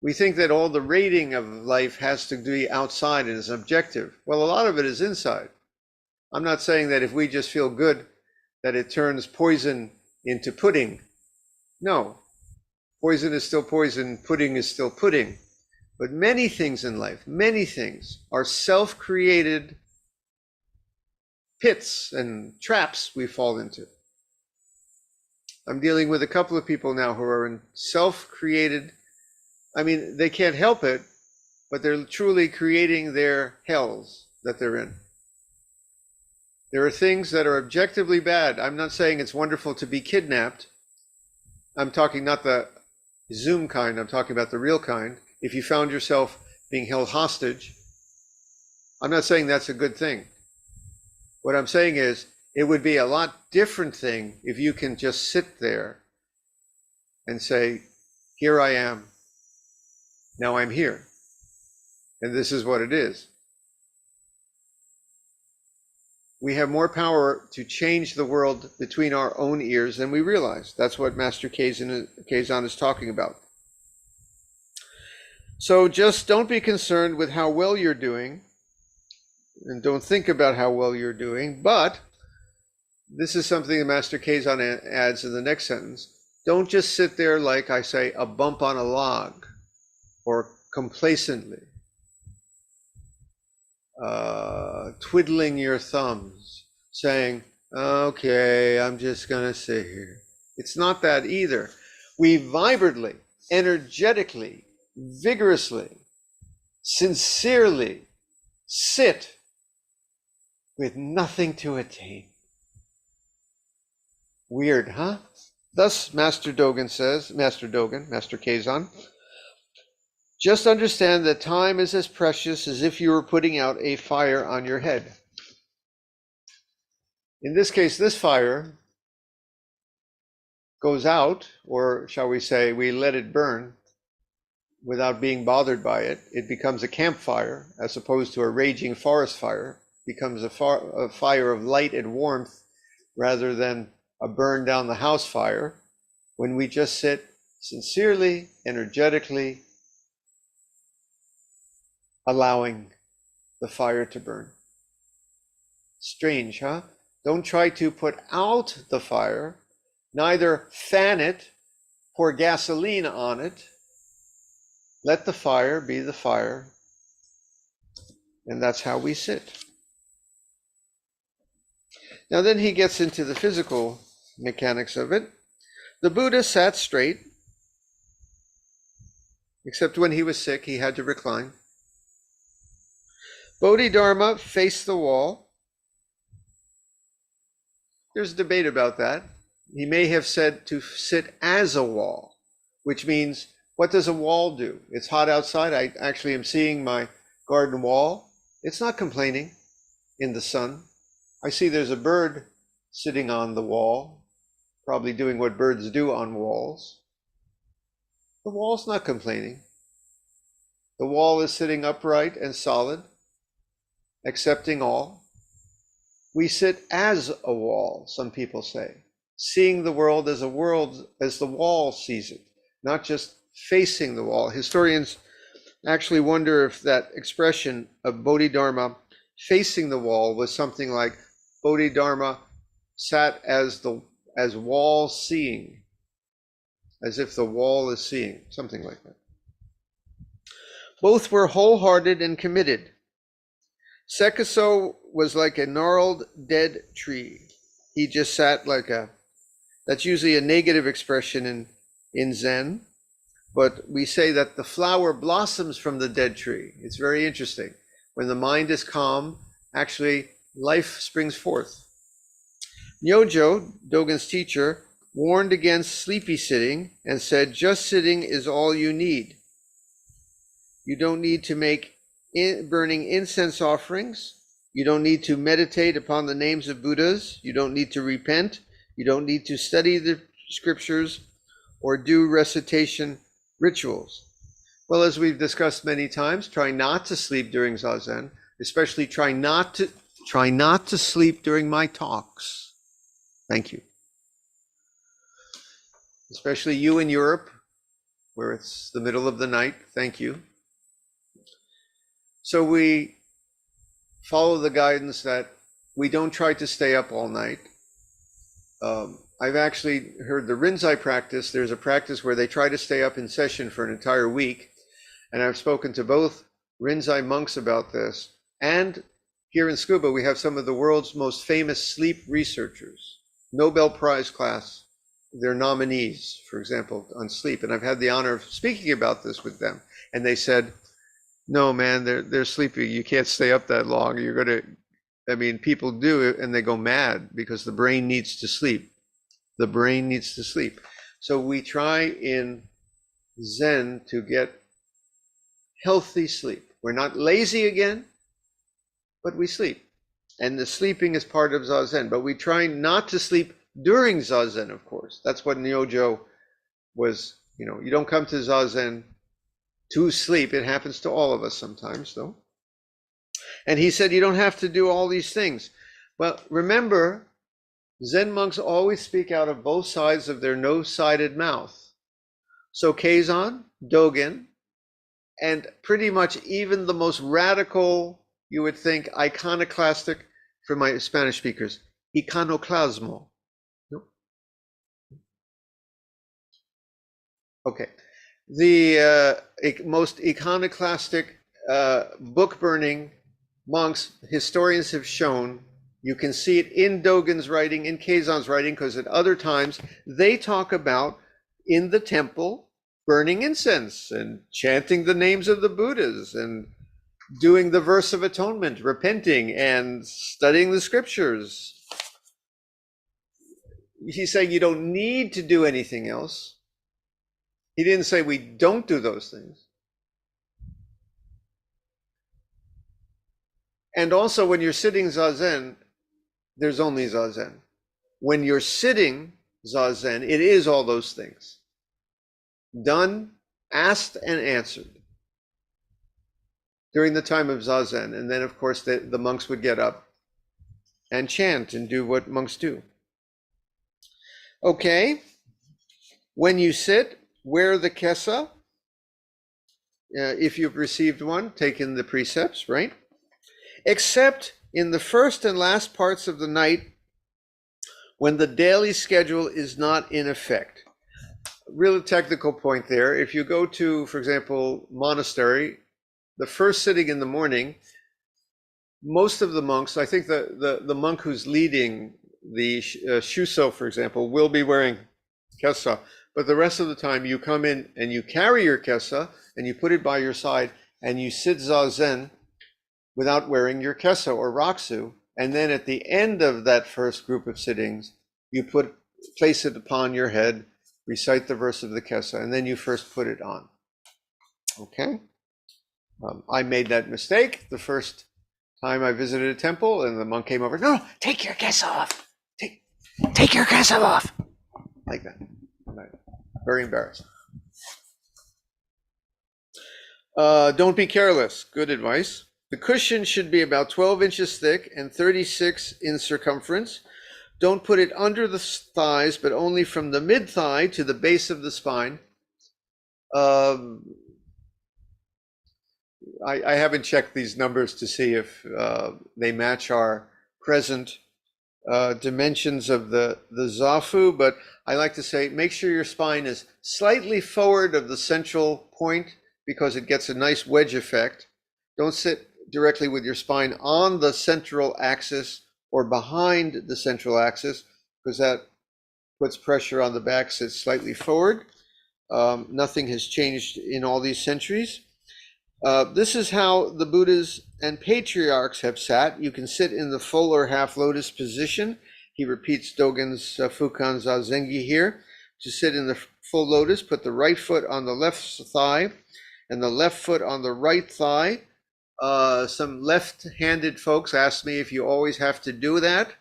B: We think that all the rating of life has to be outside and is objective. Well, a lot of it is inside. I'm not saying that if we just feel good, that it turns poison into pudding. No, poison is still poison, pudding is still pudding. But many things in life, many things are self-created pits and traps we fall into. I'm dealing with a couple of people now who are in self-created, I mean, they can't help it, but they're truly creating their hells that they're in. There are things that are objectively bad. I'm not saying it's wonderful to be kidnapped. I'm talking not the Zoom kind, I'm talking about the real kind. If you found yourself being held hostage, I'm not saying that's a good thing. What I'm saying is, it would be a lot different thing if you can just sit there and say, here I am, now I'm here, and this is what it is. We have more power to change the world between our own ears than we realize. That's what Master Keizan is talking about. So just don't be concerned with how well you're doing, and don't think about how well you're doing, but this is something that Master Keizan adds in the next sentence. Don't just sit there like, I say, a bump on a log, or complacently, twiddling your thumbs, saying, okay, I'm just gonna sit here. It's not that either. We vibrantly, energetically, vigorously, sincerely sit with nothing to attain. Weird, huh? Thus, Master Keizan, just understand that time is as precious as if you were putting out a fire on your head. In this case, this fire goes out, or shall we say, we let it burn without being bothered by it. It becomes a campfire, as opposed to a raging forest fire. It becomes a fire of light and warmth, rather than a burn down the house fire, when we just sit sincerely, energetically, allowing the fire to burn. Strange, huh? Don't try to put out the fire, neither fan it, pour gasoline on it. Let the fire be the fire, and that's how we sit. Now then he gets into the physical mechanics of it. The Buddha sat straight, except when he was sick, he had to recline. Bodhidharma faced the wall. There's a debate about that. He may have said to sit as a wall, which means, what does a wall do? It's hot outside. I actually am seeing my garden wall. It's not complaining in the sun. I see there's a bird sitting on the wall, probably doing what birds do on walls. The wall's not complaining. The wall is sitting upright and solid, accepting all. We sit as a wall, some people say, seeing the world as the wall sees it, not just facing the wall. Historians actually wonder if that expression of Bodhidharma facing the wall was something like Bodhidharma sat as wall seeing, as if the wall is seeing, something like that. Both were wholehearted and committed. Sekiso was like a gnarled dead tree. He just sat like that's usually a negative expression in Zen, but we say that the flower blossoms from the dead tree. It's very interesting. When the mind is calm, actually life springs forth. Nyojo, Dogen's teacher, warned against sleepy sitting and said, just sitting is all you need. You don't need to make burning incense offerings. You don't need to meditate upon the names of Buddhas. You don't need to repent. You don't need to study the scriptures or do recitation rituals. Well, as we've discussed many times, try not to sleep during Zazen, especially try not to sleep during my talks. Thank you. Especially you in Europe, where it's the middle of the night. Thank you. So we follow the guidance that we don't try to stay up all night. I've actually heard the Rinzai practice. There's a practice where they try to stay up in session for an entire week. And I've spoken to both Rinzai monks about this. And here in Scuba, we have some of the world's most famous sleep researchers, Nobel Prize class. They're nominees, for example, on sleep. And I've had the honor of speaking about this with them. And they said, no, man, they're sleepy. You can't stay up that long. You're going to, I mean, people do it and they go mad because the brain needs to sleep. The brain needs to sleep. So we try in Zen to get healthy sleep. We're not lazy again, but we sleep. And the sleeping is part of Zazen, but we try not to sleep during Zazen, of course. That's what Nyojo was, you don't come to Zazen to sleep. It happens to all of us sometimes, though. And he said, you don't have to do all these things. Well, remember, Zen monks always speak out of both sides of their no-sided mouth. So Keizan, Dogen, and pretty much even the most radical, you would think, iconoclastic, for my Spanish speakers, iconoclasmo. No? Okay. The most iconoclastic book-burning monks, historians have shown, you can see it in Dogen's writing, in Keizan's writing, because at other times they talk about in the temple burning incense and chanting the names of the Buddhas and doing the verse of atonement, repenting and studying the scriptures. He's saying you don't need to do anything else. He didn't say we don't do those things. And also when you're sitting Zazen, there's only Zazen. When you're sitting Zazen, it is all those things. Done, asked, and answered during the time of Zazen. And then, of course, the monks would get up and chant and do what monks do. Okay, when you sit, wear the kesa. If you've received one, take in the precepts, right? Except in the first and last parts of the night when the daily schedule is not in effect. Real technical point there. If you go to, for example, monastery, the first sitting in the morning, most of the monks, I think the monk who's leading the shuso, for example, will be wearing kesa. But the rest of the time you come in and you carry your kesa and you put it by your side and you sit Zazen without wearing your kesa or raksu. And then at the end of that first group of sittings, you place it upon your head, recite the verse of the kesa, and then you first put it on. Okay? I made that mistake the first time I visited a temple, and the monk came over, no, take your kesa off. Take your kesa off. Like that. Very embarrassed. Don't be careless. Good advice. The cushion should be about 12 inches thick and 36 in circumference. Don't put it under the thighs, but only from the mid-thigh to the base of the spine. I haven't checked these numbers to see if they match our present dimensions of the zafu, but I like to say make sure your spine is slightly forward of the central point because it gets a nice wedge effect. Don't sit directly with your spine on the central axis or behind the central axis because that puts pressure on the back. Sit slightly forward. Nothing has changed in all these centuries. This is how the Buddhas and patriarchs have sat. You can sit in the full or half lotus position. He repeats Dogen's Fukan Zazengi here. To sit in the full lotus, put the right foot on the left thigh and the left foot on the right thigh. Some left-handed folks ask me if you always have to do that.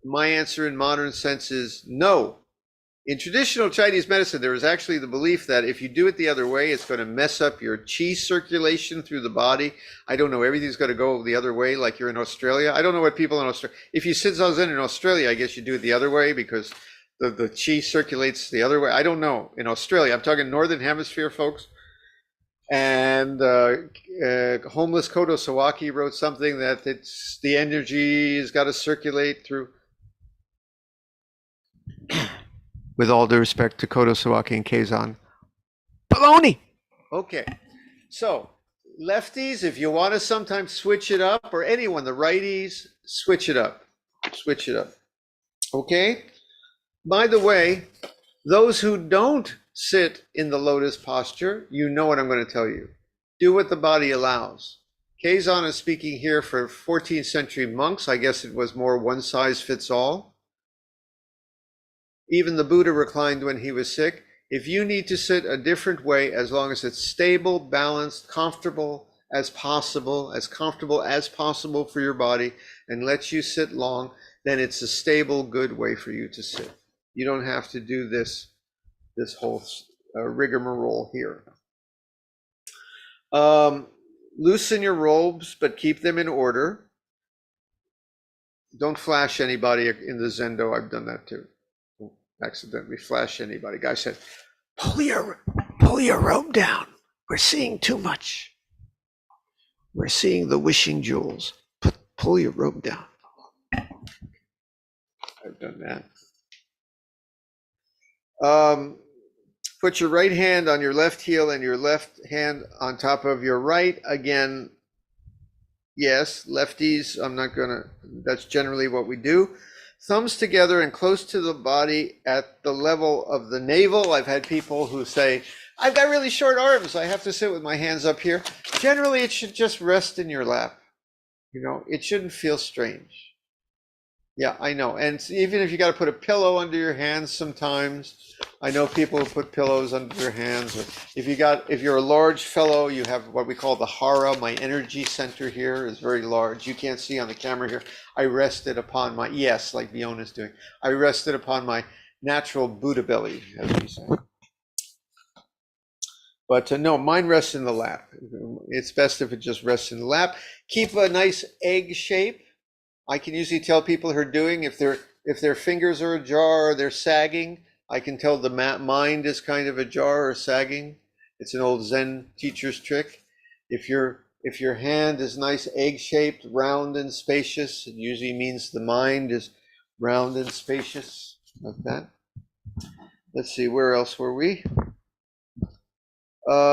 B: My answer in modern sense is no. In traditional Chinese medicine, there is actually the belief that if you do it the other way, it's going to mess up your qi circulation through the body. I don't know, everything's going to go the other way, like you're in Australia. I don't know what people in Australia, if you sit Zazen in Australia, I guess you do it the other way because the qi circulates the other way. I don't know. In Australia, I'm talking Northern Hemisphere, folks. And homeless Kodo Sawaki wrote something that it's the energy has got to circulate through. With all due respect to Kodo Sawaki and Keizan. Baloney! Okay, so lefties, if you want to sometimes switch it up, or anyone, the righties, switch it up. Switch it up. Okay? By the way, those who don't sit in the lotus posture, you know what I'm going to tell you. Do what the body allows. Keizan is speaking here for 14th century monks. I guess it was more one size fits all. Even the Buddha reclined when he was sick. If you need to sit a different way, as long as it's stable, balanced, comfortable as possible for your body, and lets you sit long, then it's a stable, good way for you to sit. You don't have to do this whole rigmarole here. Loosen your robes, but keep them in order. Don't flash anybody in the Zendo. I've done that too. Accidentally flash anybody. Guy said, pull your robe down. We're seeing too much. We're seeing the wishing jewels. Pull your robe down. I've done that. Put your right hand on your left heel and your left hand on top of your right. Again, yes, lefties, that's generally what we do. Thumbs together and close to the body at the level of the navel. I've had people who say, I've got really short arms. I have to sit with my hands up here. Generally, it should just rest in your lap. You know, it shouldn't feel strange. Yeah, I know. And even if you got to put a pillow under your hands sometimes, I know people who put pillows under their hands. Or if you're a large fellow, you have what we call the hara. My energy center here is very large. You can't see on the camera here. I rested upon my, yes, like Fiona's doing. I rested upon my natural Buddha belly, as we say. But no, mine rests in the lap. It's best if it just rests in the lap. Keep a nice egg shape. I can usually tell people who are doing, if their fingers are ajar or they're sagging, I can tell the mind is kind of ajar or sagging. It's an old Zen teacher's trick. If your hand is nice egg-shaped, round and spacious, it usually means the mind is round and spacious, like that. Let's see, where else were we?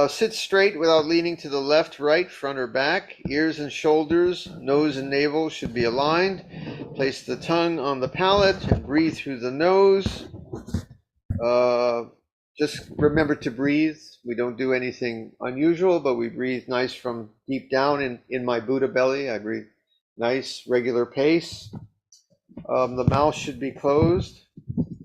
B: Sit straight without leaning to the left, right, front or back. Ears and shoulders, nose and navel should be aligned. Place the tongue on the palate and breathe through the nose. Just remember to breathe. We don't do anything unusual, but we breathe nice from deep down in my Buddha belly. I breathe nice, regular pace. The mouth should be closed.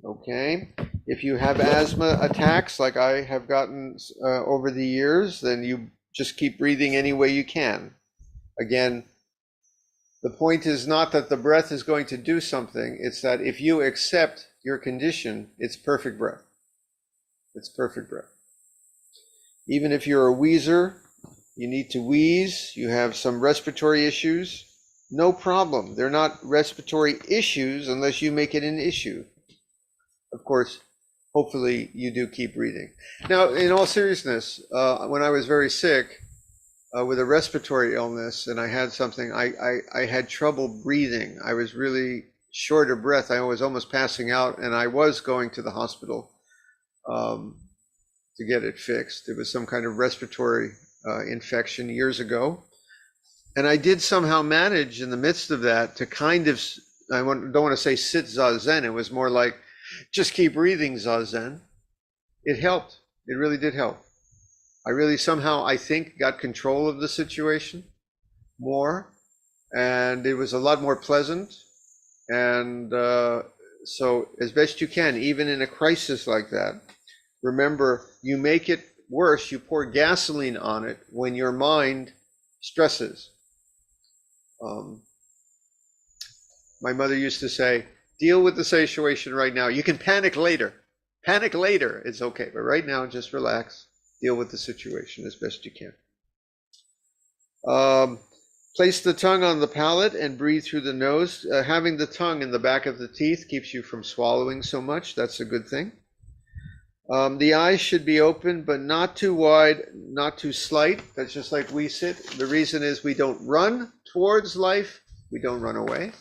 B: Okay. If you have asthma attacks like I have gotten over the years, then you just keep breathing any way you can. Again, the point is not that the breath is going to do something. It's that if you accept your condition, it's perfect breath. It's perfect breath. Even if you're a wheezer, you need to wheeze, you have some respiratory issues, no problem. They're not respiratory issues unless you make it an issue. Of course, hopefully you do keep breathing. Now, in all seriousness, when I was very sick with a respiratory illness and I had something, I had trouble breathing. I was really short of breath. I was almost passing out, and I was going to the hospital to get it fixed. It was some kind of respiratory infection years ago. And I did somehow manage in the midst of that to kind of, don't want to say sit Zazen. It was more like, just keep breathing, Zazen. It helped. It really did help. I really somehow, I think, got control of the situation more, and it was a lot more pleasant. And so as best you can, even in a crisis like that, remember, you make it worse, you pour gasoline on it when your mind stresses. My mother used to say, deal with the situation right now. You can panic later. Panic later, it's okay. But right now, just relax. Deal with the situation as best you can. Place the tongue on the palate and breathe through the nose. Having the tongue in the back of the teeth keeps you from swallowing so much. That's a good thing. The eyes should be open, but not too wide, not too slight. That's just like we sit. The reason is we don't run towards life. We don't run away.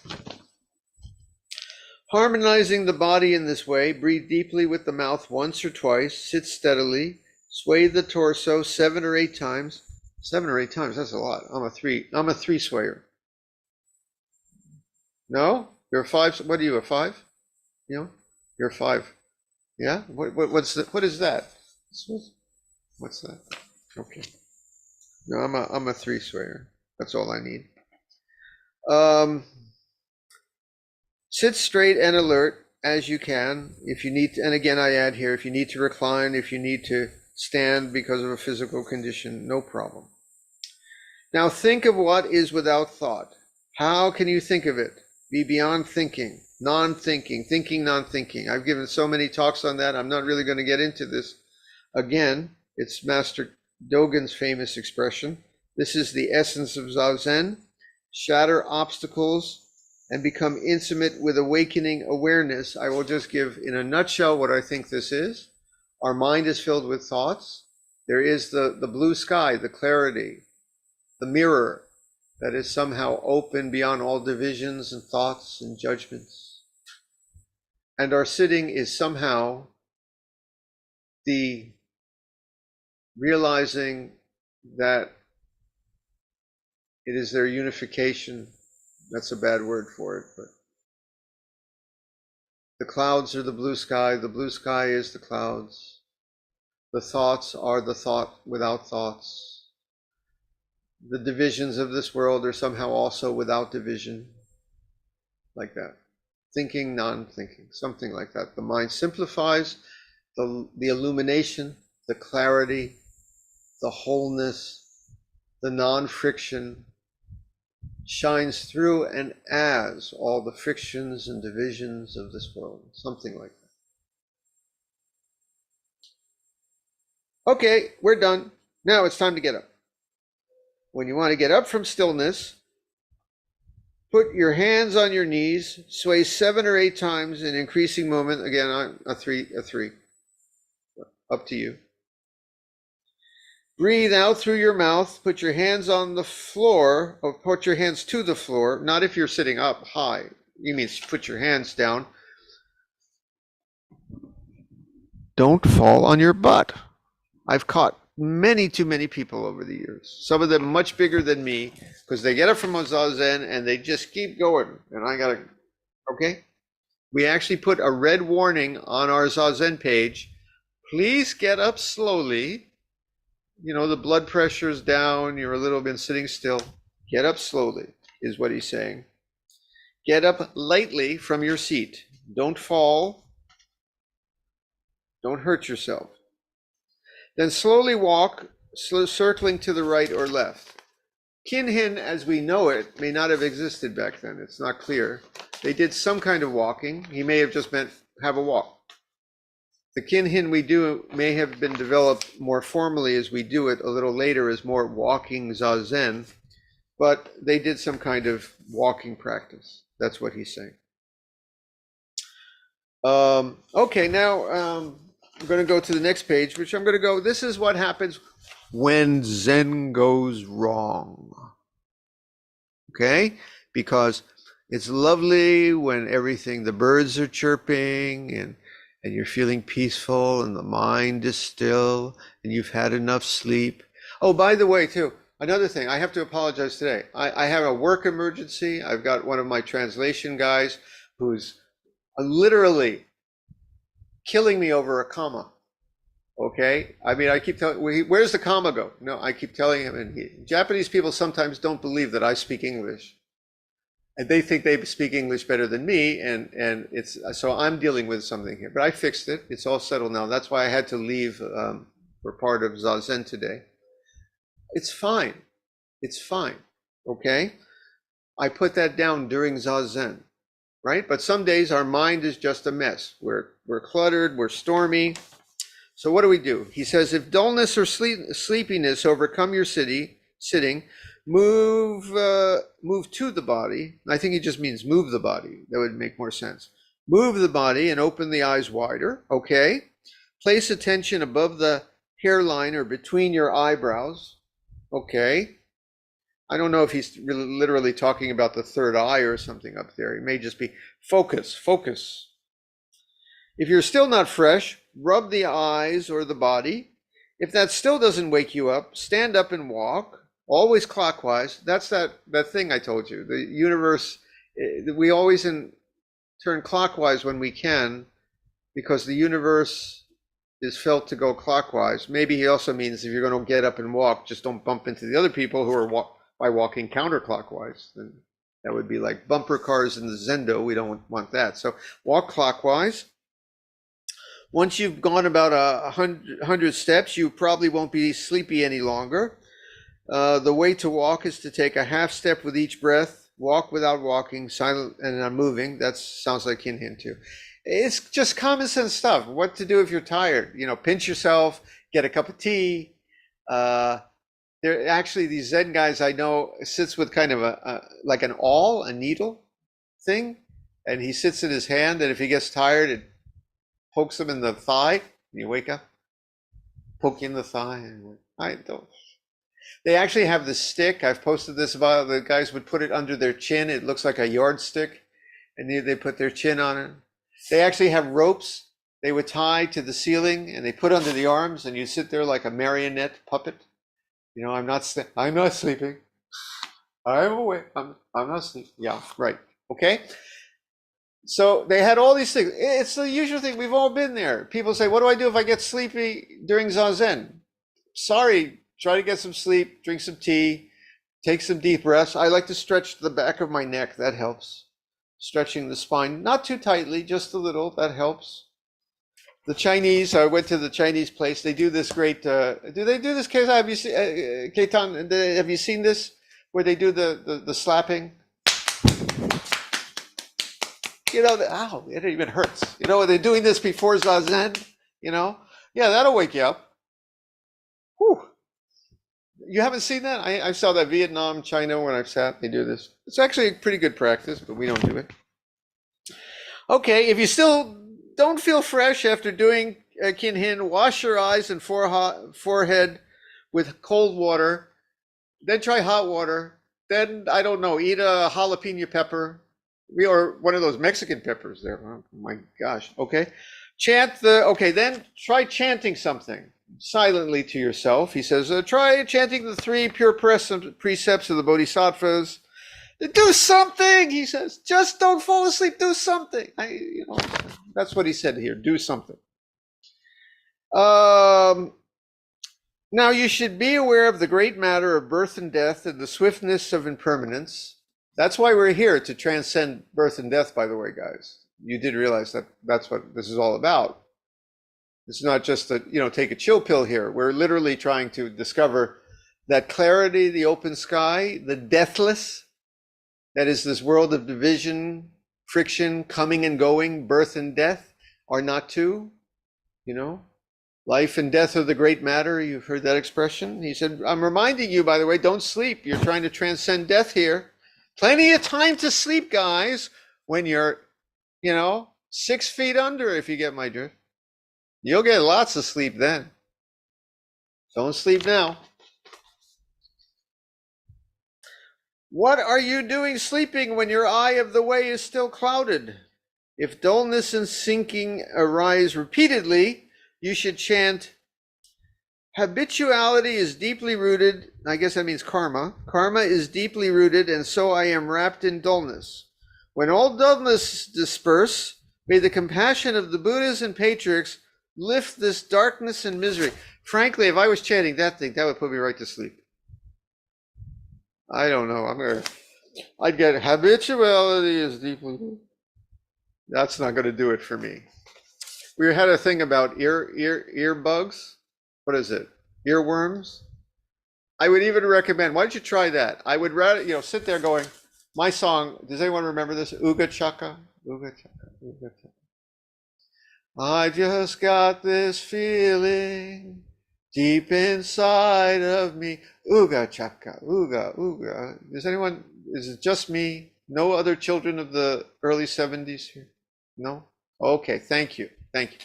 B: Harmonizing the body in this way, breathe deeply with the mouth once or twice, sit steadily, sway the torso 7 or 8 times. 7 or 8 times, that's a lot. I'm a three swayer. No? You're a 5, what are you, a 5? You know? You're a 5. Yeah? What is that? What's that? Okay. No, I'm a 3 swayer. That's all I need. Sit straight and alert as you can. If you need to, and again I add here, if you need to recline, if you need to stand because of a physical condition, no problem. Now think of what is without thought. How can you think of it? Be beyond thinking, non-thinking, thinking, non-thinking. I've given so many talks on that. I'm not really going to get into this. Again, it's Master Dogen's famous expression. This is the essence of Zazen. Shatter obstacles and become intimate with awakening awareness. I will just give in a nutshell what I think this is. Our mind is filled with thoughts. There is the blue sky, the clarity, the mirror that is somehow open beyond all divisions and thoughts and judgments. And our sitting is somehow the realizing that it is their unification. That's a bad word for it, but the clouds are the blue sky is the clouds. The thoughts are the thought without thoughts. The divisions of this world are somehow also without division, like that. Thinking, non-thinking, something like that. The mind simplifies, the illumination, the clarity, the wholeness, the non-friction, shines through and as all the frictions and divisions of this world, something like that. Okay, we're done. Now it's time to get up. When you want to get up from stillness, put your hands on your knees, sway 7 or 8 times in increasing movement. Again, a three. Up to you. Breathe out through your mouth, put your hands on the floor, or put your hands to the floor, not if you're sitting up high. You mean put your hands down. Don't fall on your butt. I've caught too many people over the years, some of them much bigger than me, because they get up from a Zazen and they just keep going. And I gotta, okay? We actually put a red warning on our Zazen page. Please get up slowly. You know, the blood pressure is down, you're a little bit sitting still. Get up slowly, is what he's saying. Get up lightly from your seat. Don't fall. Don't hurt yourself. Then slowly walk, circling to the right or left. Kinhin, as we know it, may not have existed back then. It's not clear. They did some kind of walking. He may have just meant have a walk. The Kinhin we do may have been developed more formally as we do it a little later as more walking Zazen, but they did some kind of walking practice. That's what he's saying. Okay, now I'm going to go to the next page, which I'm going to go, this is what happens when Zen goes wrong. Okay? Because it's lovely when everything, the birds are chirping and you're feeling peaceful and the mind is still and you've had enough sleep. Oh, by the way, too, another thing, I have to apologize today. I have a work emergency. I've got one of my translation guys who's literally killing me over a comma. Okay? I mean, I keep telling, where's the comma go? No, I keep telling him, and Japanese people sometimes don't believe that I speak English. And they think they speak English better than me, and it's so I'm dealing with something here. But I fixed it. It's all settled now. That's why I had to leave for part of Zazen today. It's fine. It's fine. Okay? I put that down during Zazen. right? But some days our mind is just a mess. We're cluttered, we're stormy. So what do? He says, if dullness or sleepiness overcome your sitting, move to the body. I think he just means move the body. That would make more sense. Move the body and open the eyes wider. Okay. Place attention above the hairline or between your eyebrows. Okay. I don't know if he's really literally talking about the third eye or something up there. It may just be focus. If you're still not fresh, rub the eyes or the body. If that still doesn't wake you up, stand up and walk, always clockwise. That's that thing I told you. The universe, we always turn clockwise when we can, because the universe is felt to go clockwise. Maybe he also means if you're going to get up and walk, just don't bump into the other people who are by walking counterclockwise. Then that would be like bumper cars in the Zendo. We don't want that. So walk clockwise. Once you've gone about 100 steps, you probably won't be sleepy any longer. The way to walk is to take a half step with each breath, walk without walking, silent and not moving. That sounds like Kinhin too. It's just common sense stuff. What to do if you're tired? Pinch yourself, get a cup of tea. There actually, these Zen guys I know sits with kind of like an awl, a needle thing, and he sits in his hand, and if he gets tired, it pokes him in the thigh, and you wake up, poke you in the thigh, and I don't. They actually have the stick. I've posted this about the guys would put it under their chin. It looks like a yardstick, and they put their chin on it. They actually have ropes they would tie to the ceiling, and they put under the arms, and you sit there like a marionette puppet. I'm not sleeping. I'm awake. I'm not sleeping. Yeah, right. Okay. So they had all these things. It's the usual thing. We've all been there. People say, what do I do if I get sleepy during Zazen? Sorry, try to get some sleep, drink some tea, take some deep breaths. I like to stretch the back of my neck. That helps. Stretching the spine, not too tightly, just a little. That helps. The Chinese, I went to the Chinese place. They do this great, do they do this, Keizan? Have you seen, Keizan, have you seen this? Where they do the slapping? Ow, it even hurts. They're doing this before Zazen, Yeah, that'll wake you up. Whew. You haven't seen that? I saw that Vietnam, China, when I've sat, they do this. It's actually a pretty good practice, but we don't do it. Okay, if you still don't feel fresh after doing Kinhin, wash your eyes and forehead with cold water, then try hot water, then, I don't know, eat a jalapeno pepper, or one of those Mexican peppers there. Oh my gosh. Okay. Then try chanting something silently to yourself. He says, try chanting the 3 pure precepts of the Bodhisattvas. Do something, he says. Just don't fall asleep. Do something. That's what he said here. Do something. Now you should be aware of the great matter of birth and death and the swiftness of impermanence. That's why we're here, to transcend birth and death, by the way, guys. You did realize that that's what this is all about. It's not just take a chill pill here. We're literally trying to discover that clarity, the open sky, the deathless, that is this world of division, friction, coming and going, birth and death are not two, Life and death are the great matter. You've heard that expression. He said, I'm reminding you, by the way, don't sleep. You're trying to transcend death here. Plenty of time to sleep, guys, when you're, 6 feet under, if you get my drift. You'll get lots of sleep then. Don't sleep now. What are you doing sleeping when your eye of the way is still clouded? If dullness and sinking arise repeatedly, you should chant, habituality is deeply rooted. I guess that means karma. Karma is deeply rooted, and so I am wrapped in dullness. When all dullness disperse, may the compassion of the Buddhas and patriarchs lift this darkness and misery. Frankly, if I was chanting that thing, that would put me right to sleep. I don't know. I'd get habituality is deeply rooted. That's not going to do it for me. We had a thing about ear bugs. What is it? Earworms. I would even recommend, why don't you try that? I would rather, sit there going, my song, does anyone remember this? Uga Chaka? Uga chaka, uga chaka. I just got this feeling deep inside of me. Uga chaka, uga, uga. Is it just me? No other children of the early 70s here? No? Okay, thank you. Thank you.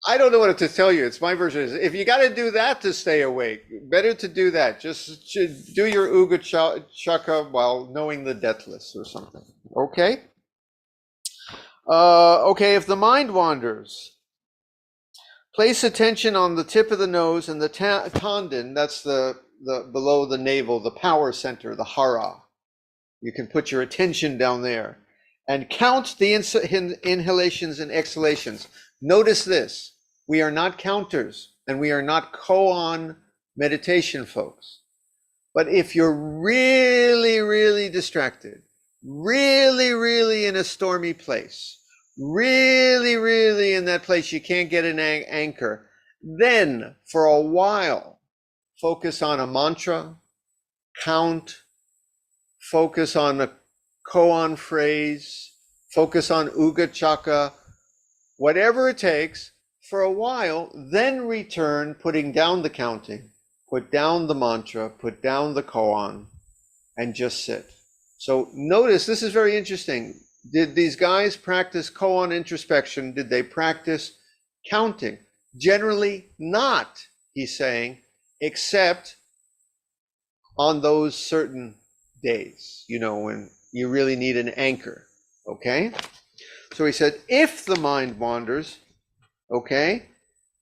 B: I don't know what to tell you. It's my version. If you got to do that to stay awake, better to do that. Just do your uga chaka while knowing the deathless or something. Okay? Okay, if the mind wanders, place attention on the tip of the nose and the tanden, that's the below the navel, the power center, the hara. You can put your attention down there and count the inhalations and exhalations. Notice this, we are not counters and we are not koan meditation folks. But if you're really, really distracted, really, really in a stormy place, really, really in that place you can't get an anchor, then for a while, focus on a mantra, count, focus on a koan phrase, focus on uga chaka, whatever it takes for a while, then return putting down the counting, put down the mantra, put down the koan, and just sit. So notice, this is very interesting. Did these guys practice koan introspection? Did they practice counting? Generally not, he's saying, except on those certain days, you know, when you really need an anchor, okay? So he said, if the mind wanders, okay,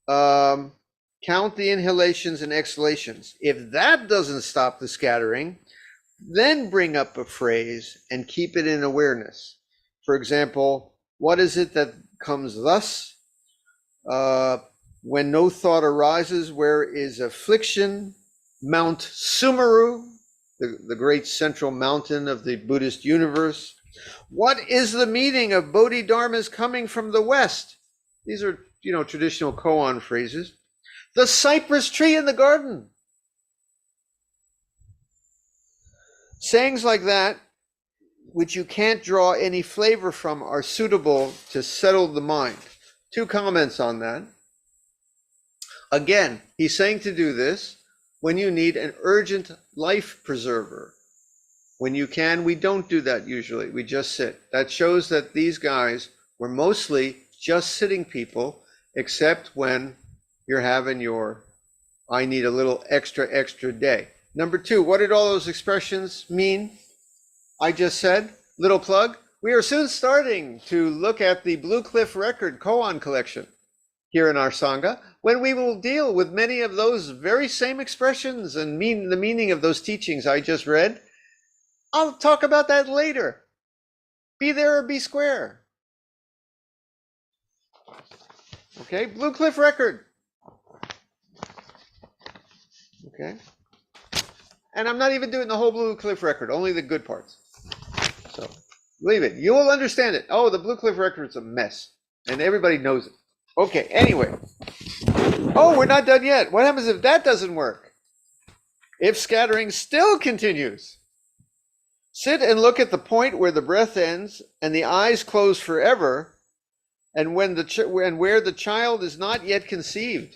B: count the inhalations and exhalations. If that doesn't stop the scattering, then bring up a phrase and keep it in awareness. For example, what is it that comes thus? When no thought arises, where is affliction? Mount Sumeru, the great central mountain of the Buddhist universe. What is the meaning of Bodhidharmas coming from the west? These are, you know, traditional koan phrases. The cypress tree in the garden. Sayings like that, which you can't draw any flavor from, are suitable to settle the mind. 2 comments on that. Again, he's saying to do this when you need an urgent life preserver. When you can, we don't do that usually. We just sit. That shows that these guys were mostly just sitting people, except when you're having your, I need a little extra day. Number 2, what did all those expressions mean? I just said, little plug, we are soon starting to look at the Blue Cliff Record koan collection here in our Sangha, when we will deal with many of those very same expressions and the meaning of those teachings I just read. I'll talk about that later. Be there or be square. Okay, Blue Cliff Record. Okay. And I'm not even doing the whole Blue Cliff Record, only the good parts. So leave it. You will understand it. Oh, the Blue Cliff Record is a mess. And everybody knows it. Okay, anyway. Oh, we're not done yet. What happens if that doesn't work? If scattering still continues? Sit and look at the point where the breath ends and the eyes close forever, and where the child is not yet conceived.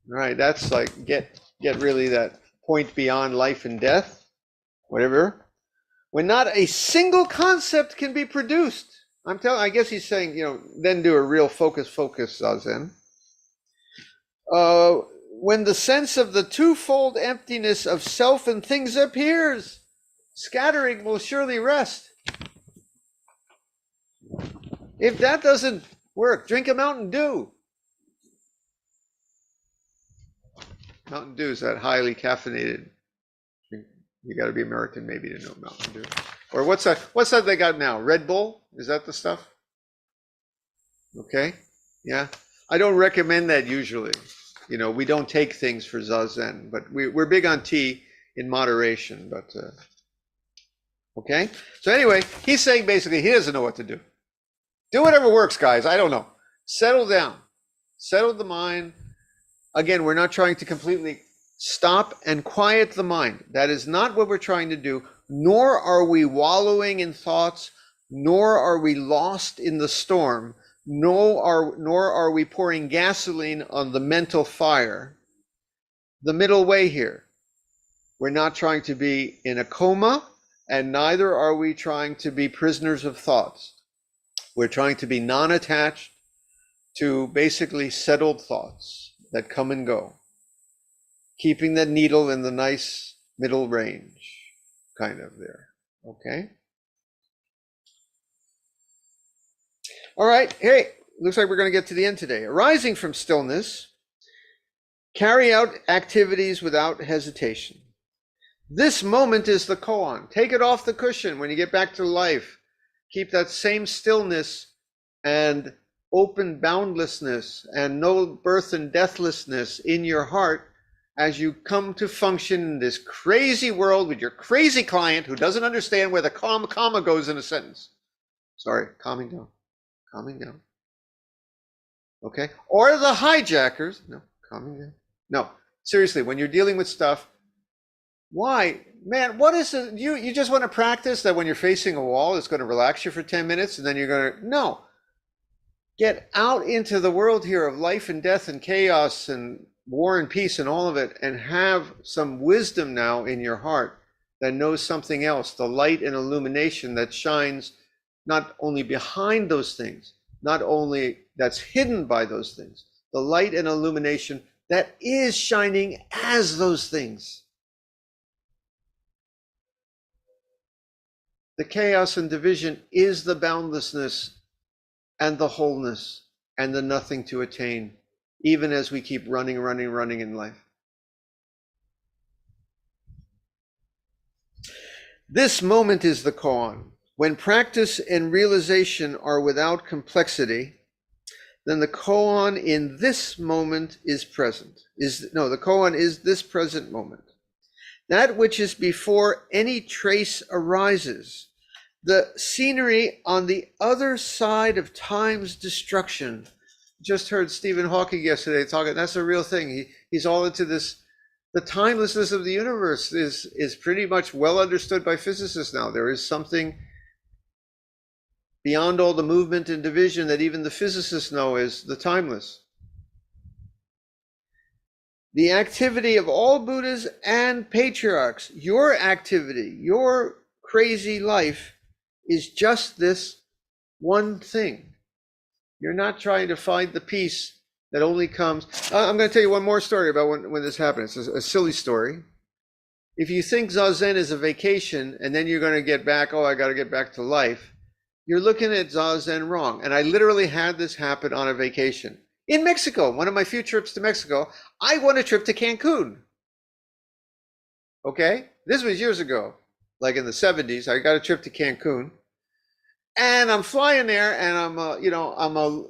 B: Right, that's like get really that point beyond life and death, whatever. When not a single concept can be produced. I guess he's saying, you know, then do a real focus Zazen. When the sense of the twofold emptiness of self and things appears, scattering will surely rest. If that doesn't work, drink a Mountain Dew. Mountain Dew is that highly caffeinated. You got to be American maybe to know Mountain Dew. Or what's that they got now? Red Bull? Is that the stuff? Okay. Yeah. I don't recommend that usually. You know, we don't take things for Zazen, but we're big on tea in moderation. But okay. So anyway, he's saying basically he doesn't know what to do. Do whatever works, guys. I don't know. Settle down. Settle the mind. Again, we're not trying to completely stop and quiet the mind. That is not what we're trying to do, nor are we wallowing in thoughts, nor are we lost in the storm, nor are we pouring gasoline on the mental fire. The middle way here. We're not trying to be in a coma, and neither are we trying to be prisoners of thoughts. We're trying to be non-attached to basically settled thoughts that come and go, keeping the needle in the nice middle range, kind of there, okay? All right, hey, looks like we're going to get to the end today. Arising from stillness, carry out activities without hesitation. This moment is the koan. Take it off the cushion when you get back to life. Keep that same stillness and open boundlessness and no birth and deathlessness in your heart as you come to function in this crazy world with your crazy client who doesn't understand where the comma goes in a sentence. Sorry, calming down. Calming down. Okay? Or the hijackers. No, calming down. No, seriously, when you're dealing with stuff, why? Man, what is it? You just want to practice that when you're facing a wall, it's going to relax you for 10 minutes and then you're going to, no. Get out into the world here of life and death and chaos and war and peace and all of it, and have some wisdom now in your heart that knows something else, the light and illumination that shines not only behind those things, not only that's hidden by those things, the light and illumination that is shining as those things. The chaos and division is the boundlessness and the wholeness and the nothing to attain, even as we keep running in life. This moment is the koan. When practice and realization are without complexity, then the koan in this moment is present. The koan is this present moment. That which is before any trace arises. The scenery on the other side of time's destruction. Just heard Stephen Hawking yesterday talking. That's a real thing. He's all into this. The timelessness of the universe is pretty much well understood by physicists now. There is something beyond all the movement and division that even the physicists know is the timeless. The activity of all Buddhas and patriarchs, your activity, your crazy life is just this one thing. You're not trying to find the peace that only comes. I'm going to tell you one more story about when this happened. It's a silly story. If you think Zazen is a vacation and then you're going to get back, I got to get back to life, you're looking at Zazen wrong. And I literally had this happen on a vacation in Mexico. One of my few trips to Mexico, I won a trip to Cancun. Okay? This was years ago, like in the 70s. I got a trip to Cancun. And I'm flying there, and I'm a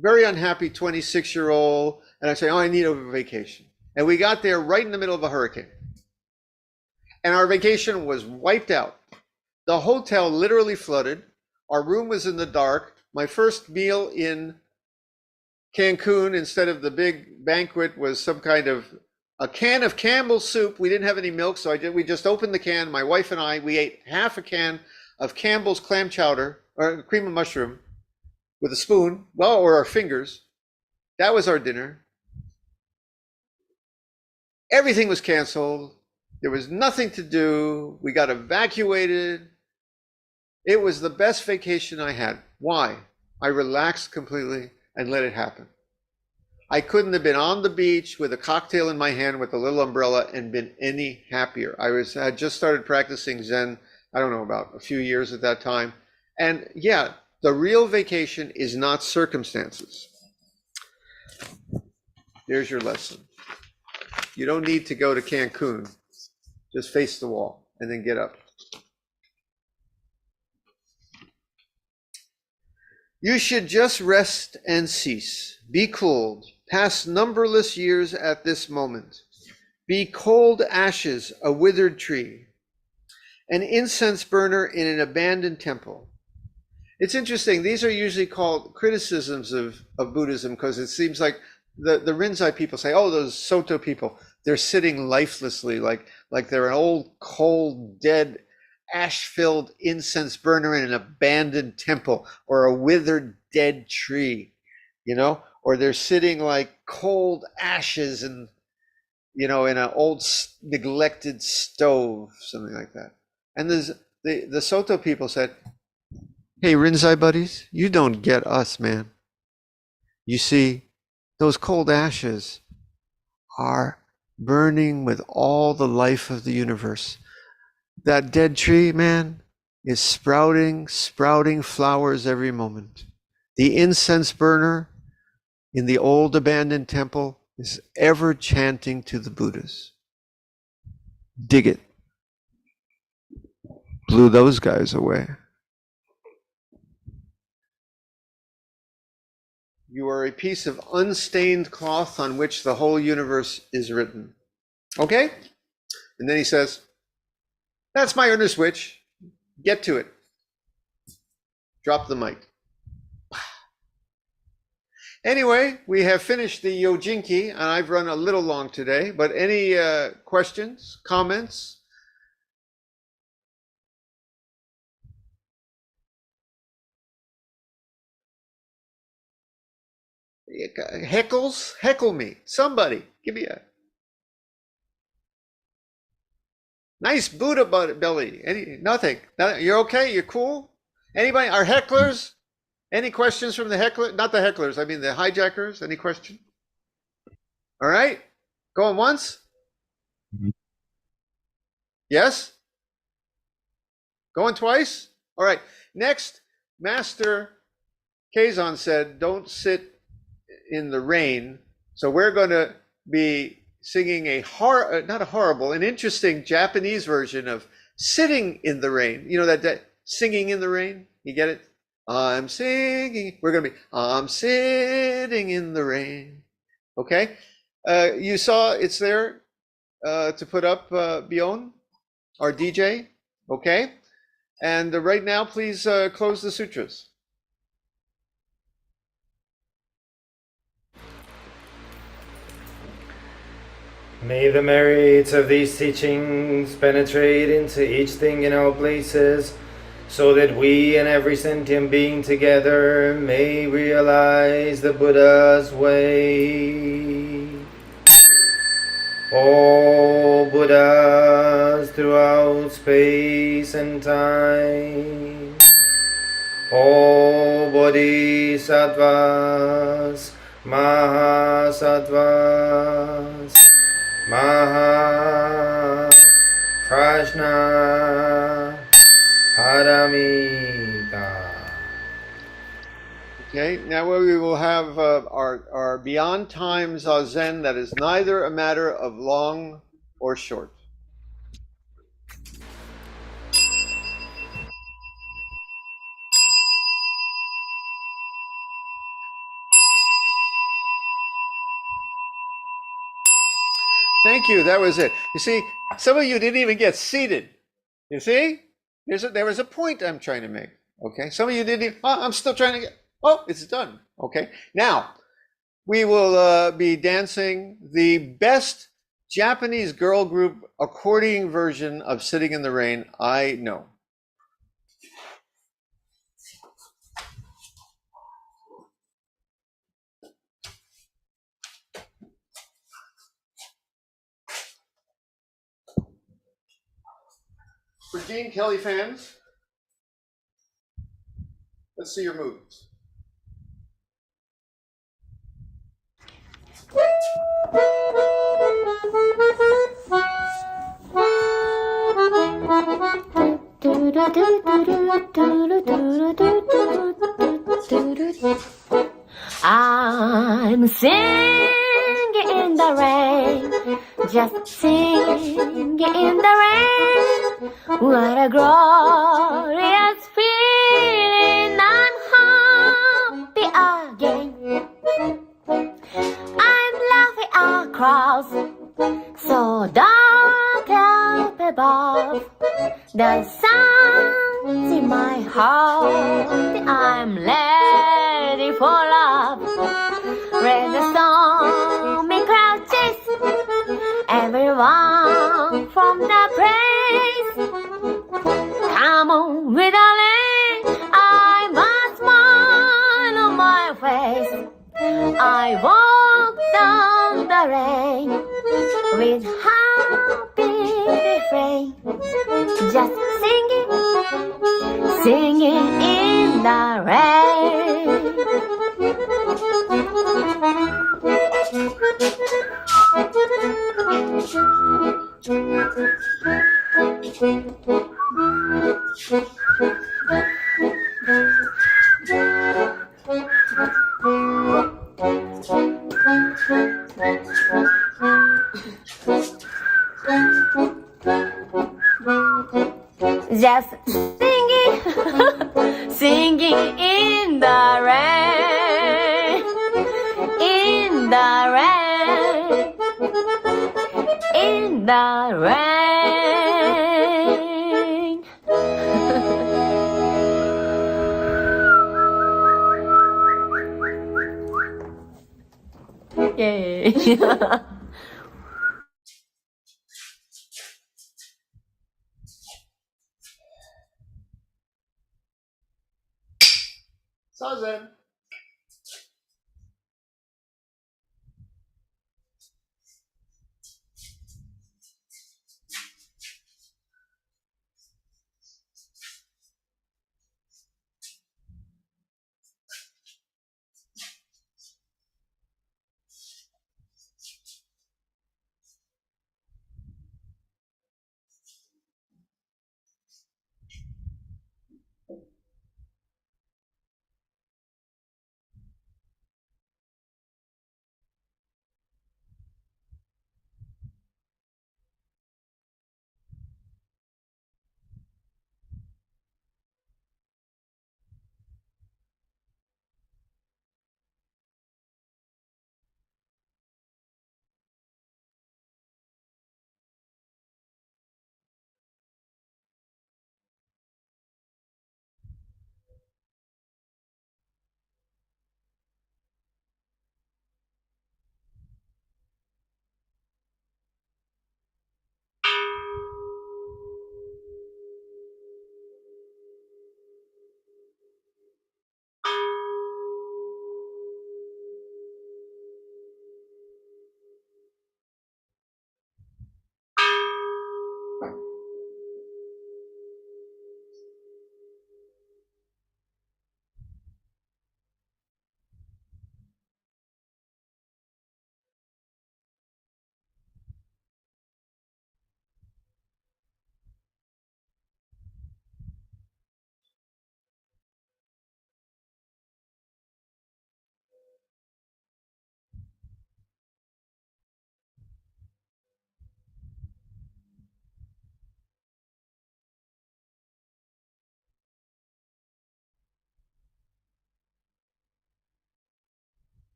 B: very unhappy 26-year-old, and I say, I need a vacation. And we got there right in the middle of a hurricane. And our vacation was wiped out. The hotel literally flooded. Our room was in the dark. My first meal in Cancun, instead of the big banquet, was some kind of a can of Campbell's soup. We didn't have any milk, so we just opened the can. My wife and I, we ate half a can of Campbell's clam chowder, or cream of mushroom, with a spoon, or our fingers. That was our dinner. Everything was canceled. There was nothing to do. We got evacuated. It was the best vacation I had. Why? I relaxed completely and let it happen. I couldn't have been on the beach with a cocktail in my hand with a little umbrella and been any happier. I had just started practicing Zen, I don't know, about a few years at that time. And yeah, the real vacation is not circumstances. There's your lesson. You don't need to go to Cancun. Just face the wall and then get up. You should just rest and cease. Be cooled. Pass numberless years at this moment. Be cold ashes, a withered tree. An incense burner in an abandoned temple. It's interesting. These are usually called criticisms of Buddhism, because it seems like the Rinzai people say, those Soto people, they're sitting lifelessly, like they're an old, cold, dead ash-filled incense burner in an abandoned temple, or a withered dead tree, or they're sitting like cold ashes in in an old neglected stove, something like that. And the Soto people said, "Hey, Rinzai buddies, you don't get us, man. You see, those cold ashes are burning with all the life of the universe. That dead tree, man, is sprouting flowers every moment. The incense burner in the old abandoned temple is ever chanting to the Buddhas. Dig it." Blew those guys away. You are a piece of unstained cloth on which the whole universe is written. Okay? And then he says, "That's my earnest wish. Get to it." Drop the mic. Anyway, we have finished the Yojinki, and I've run a little long today, but any questions, comments? Heckles? Heckle me. Somebody. Give me a nice Buddha belly. Nothing. You're okay? You're cool? Anybody? Our hecklers? Any questions from the heckler? Not the hecklers, I mean the hijackers. Any question? All right. Going once? Yes? Going twice? All right. Next, Master Keizan said, don't sit in the rain. So we're going to be singing an interesting Japanese version of Sitting in the Rain. You know that singing in the rain? You get it? I'm singing. We're going to be, I'm sitting in the rain. Okay? You saw it's there to put up, Bion, our DJ. Okay? And right now, please close the sutras.
A: May the merits of these teachings penetrate into each thing in all places, so that we and every sentient being together may realize the Buddha's way. All Buddhas throughout space and time, all Bodhisattvas, Mahasattvas, Maha Prajna Paramita.
B: Okay, now we will have our beyond time Zazen that is neither a matter of long or short. Thank you, that was it. You see, some of you didn't even get seated. You see? There was a point I'm trying to make. Okay, some of you didn't even, I'm still trying to get, it's done. Okay, now we will be dancing the best Japanese girl group accordion version of Sitting in the Rain I know. For Gene Kelly fans, let's see your moves.
E: I'm singing in the rain, just singing in the rain. What a glorious feeling, I'm happy again. I'm laughing across, so dark up above. The sun's in my heart, I'm ready for love. When the stormy cloud chase everyone from the place, I walk down the lane with happy refrain, just singing, singing in the rain. Just singing, singing in the rain, in the rain, in the rain. Yay.
B: Zazen.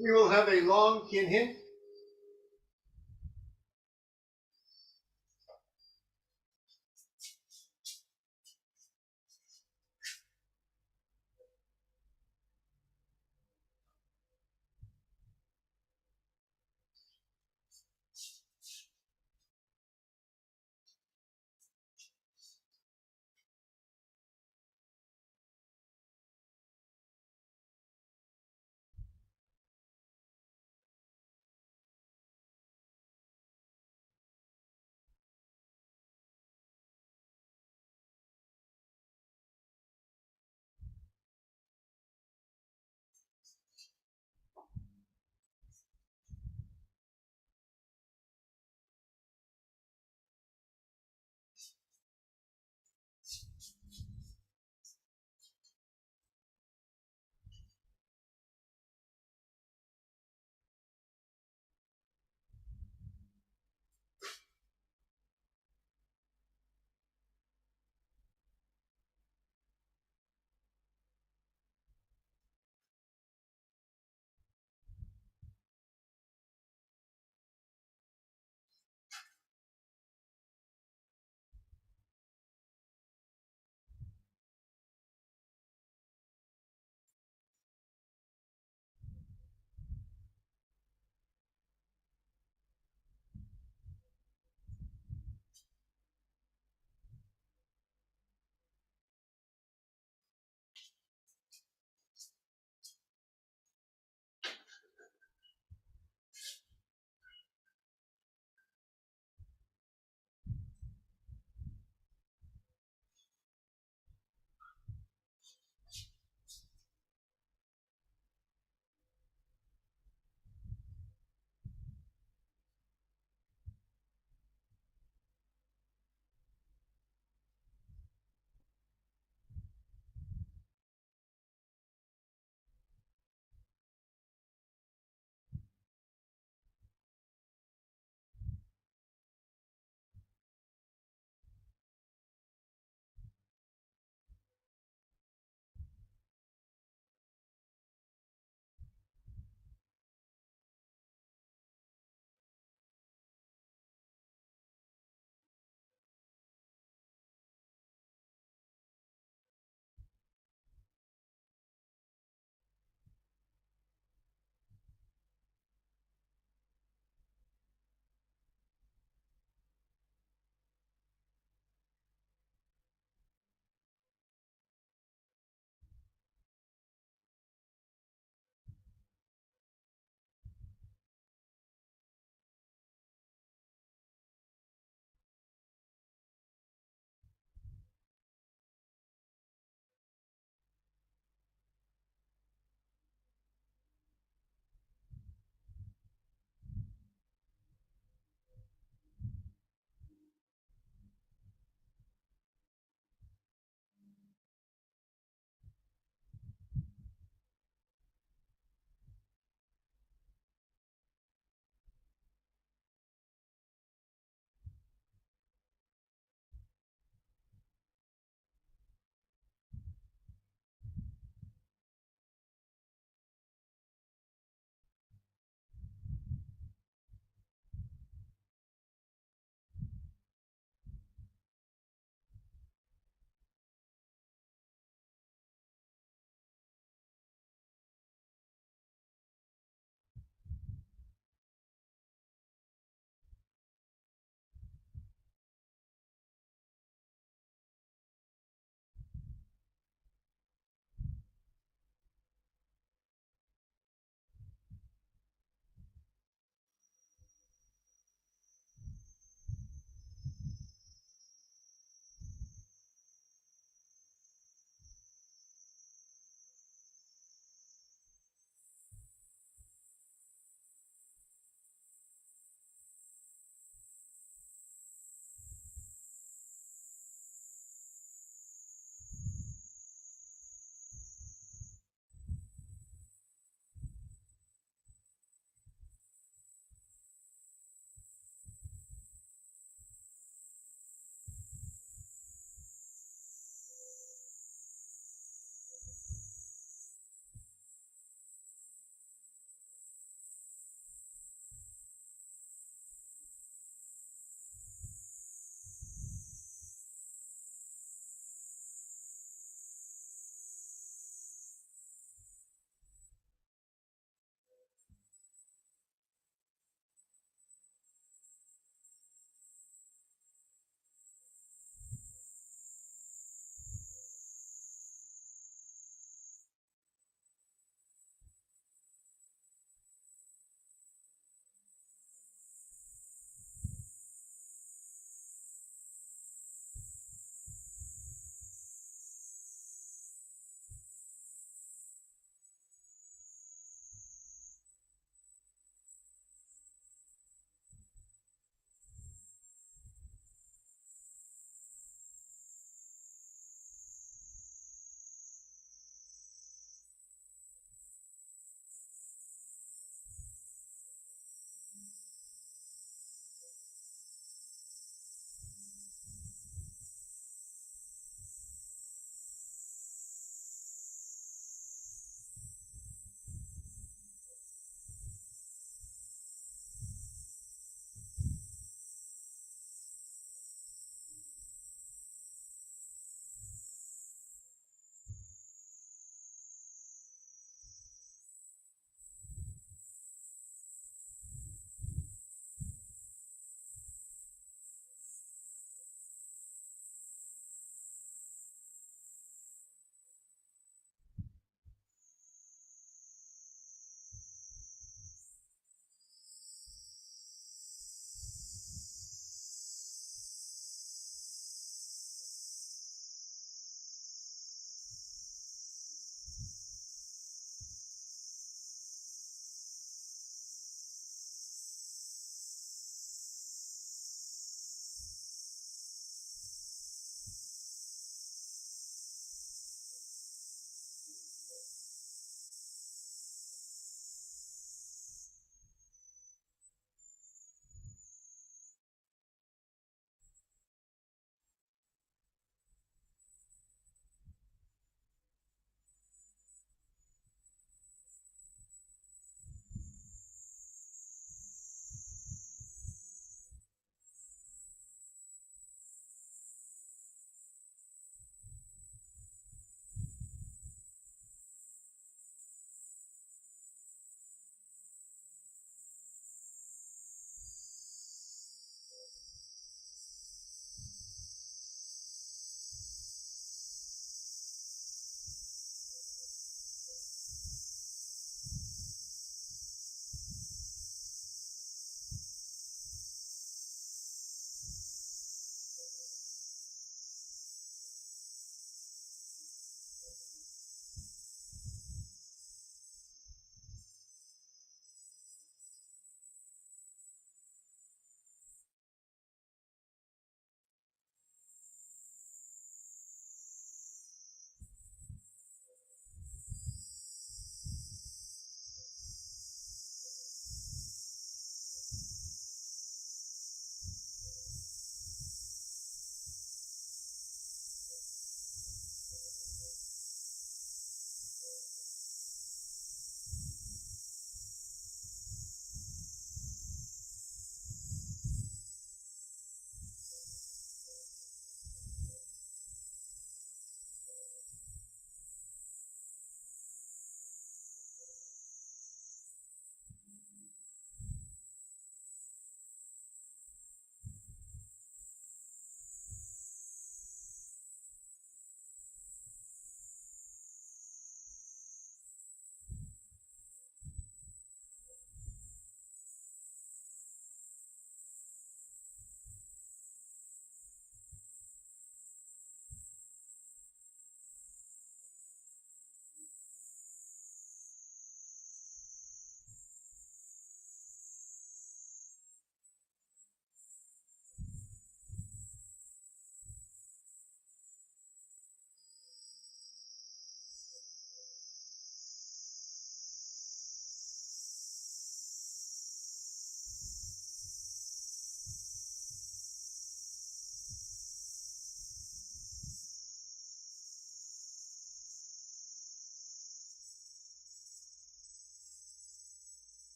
B: We will have a long Kinhin.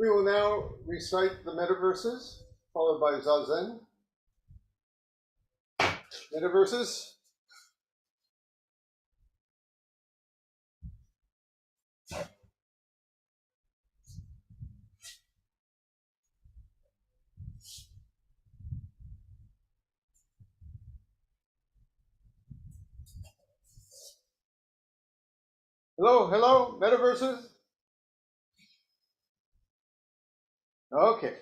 B: We will now recite the metta verses, followed by Zazen. Metta verses. Hello, metta verses. Okay.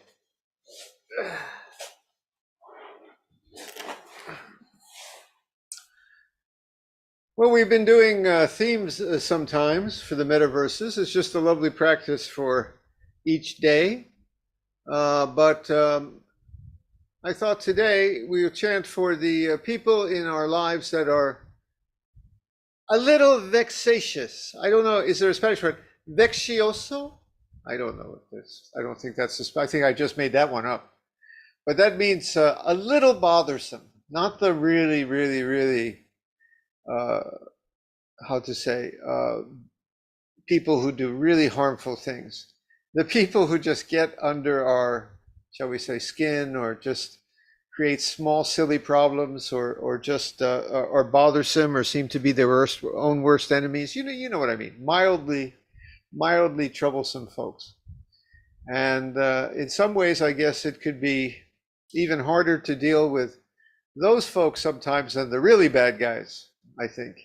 B: Well, we've been doing themes sometimes for the metta verses. It's just a lovely practice for each day. But I thought today we'll chant for the people in our lives that are a little vexatious. I don't know, is there a Spanish word? Vexioso? I don't know what this. I don't think that's I think I just made that one up. But that means a little bothersome, not the really, really, really, how to say, people who do really harmful things. The people who just get under our, shall we say, skin, or just create small, silly problems, or just are bothersome, or seem to be their own worst enemies. You know what I mean. Mildly troublesome folks. And in some ways, I guess it could be even harder to deal with those folks sometimes than the really bad guys, I think.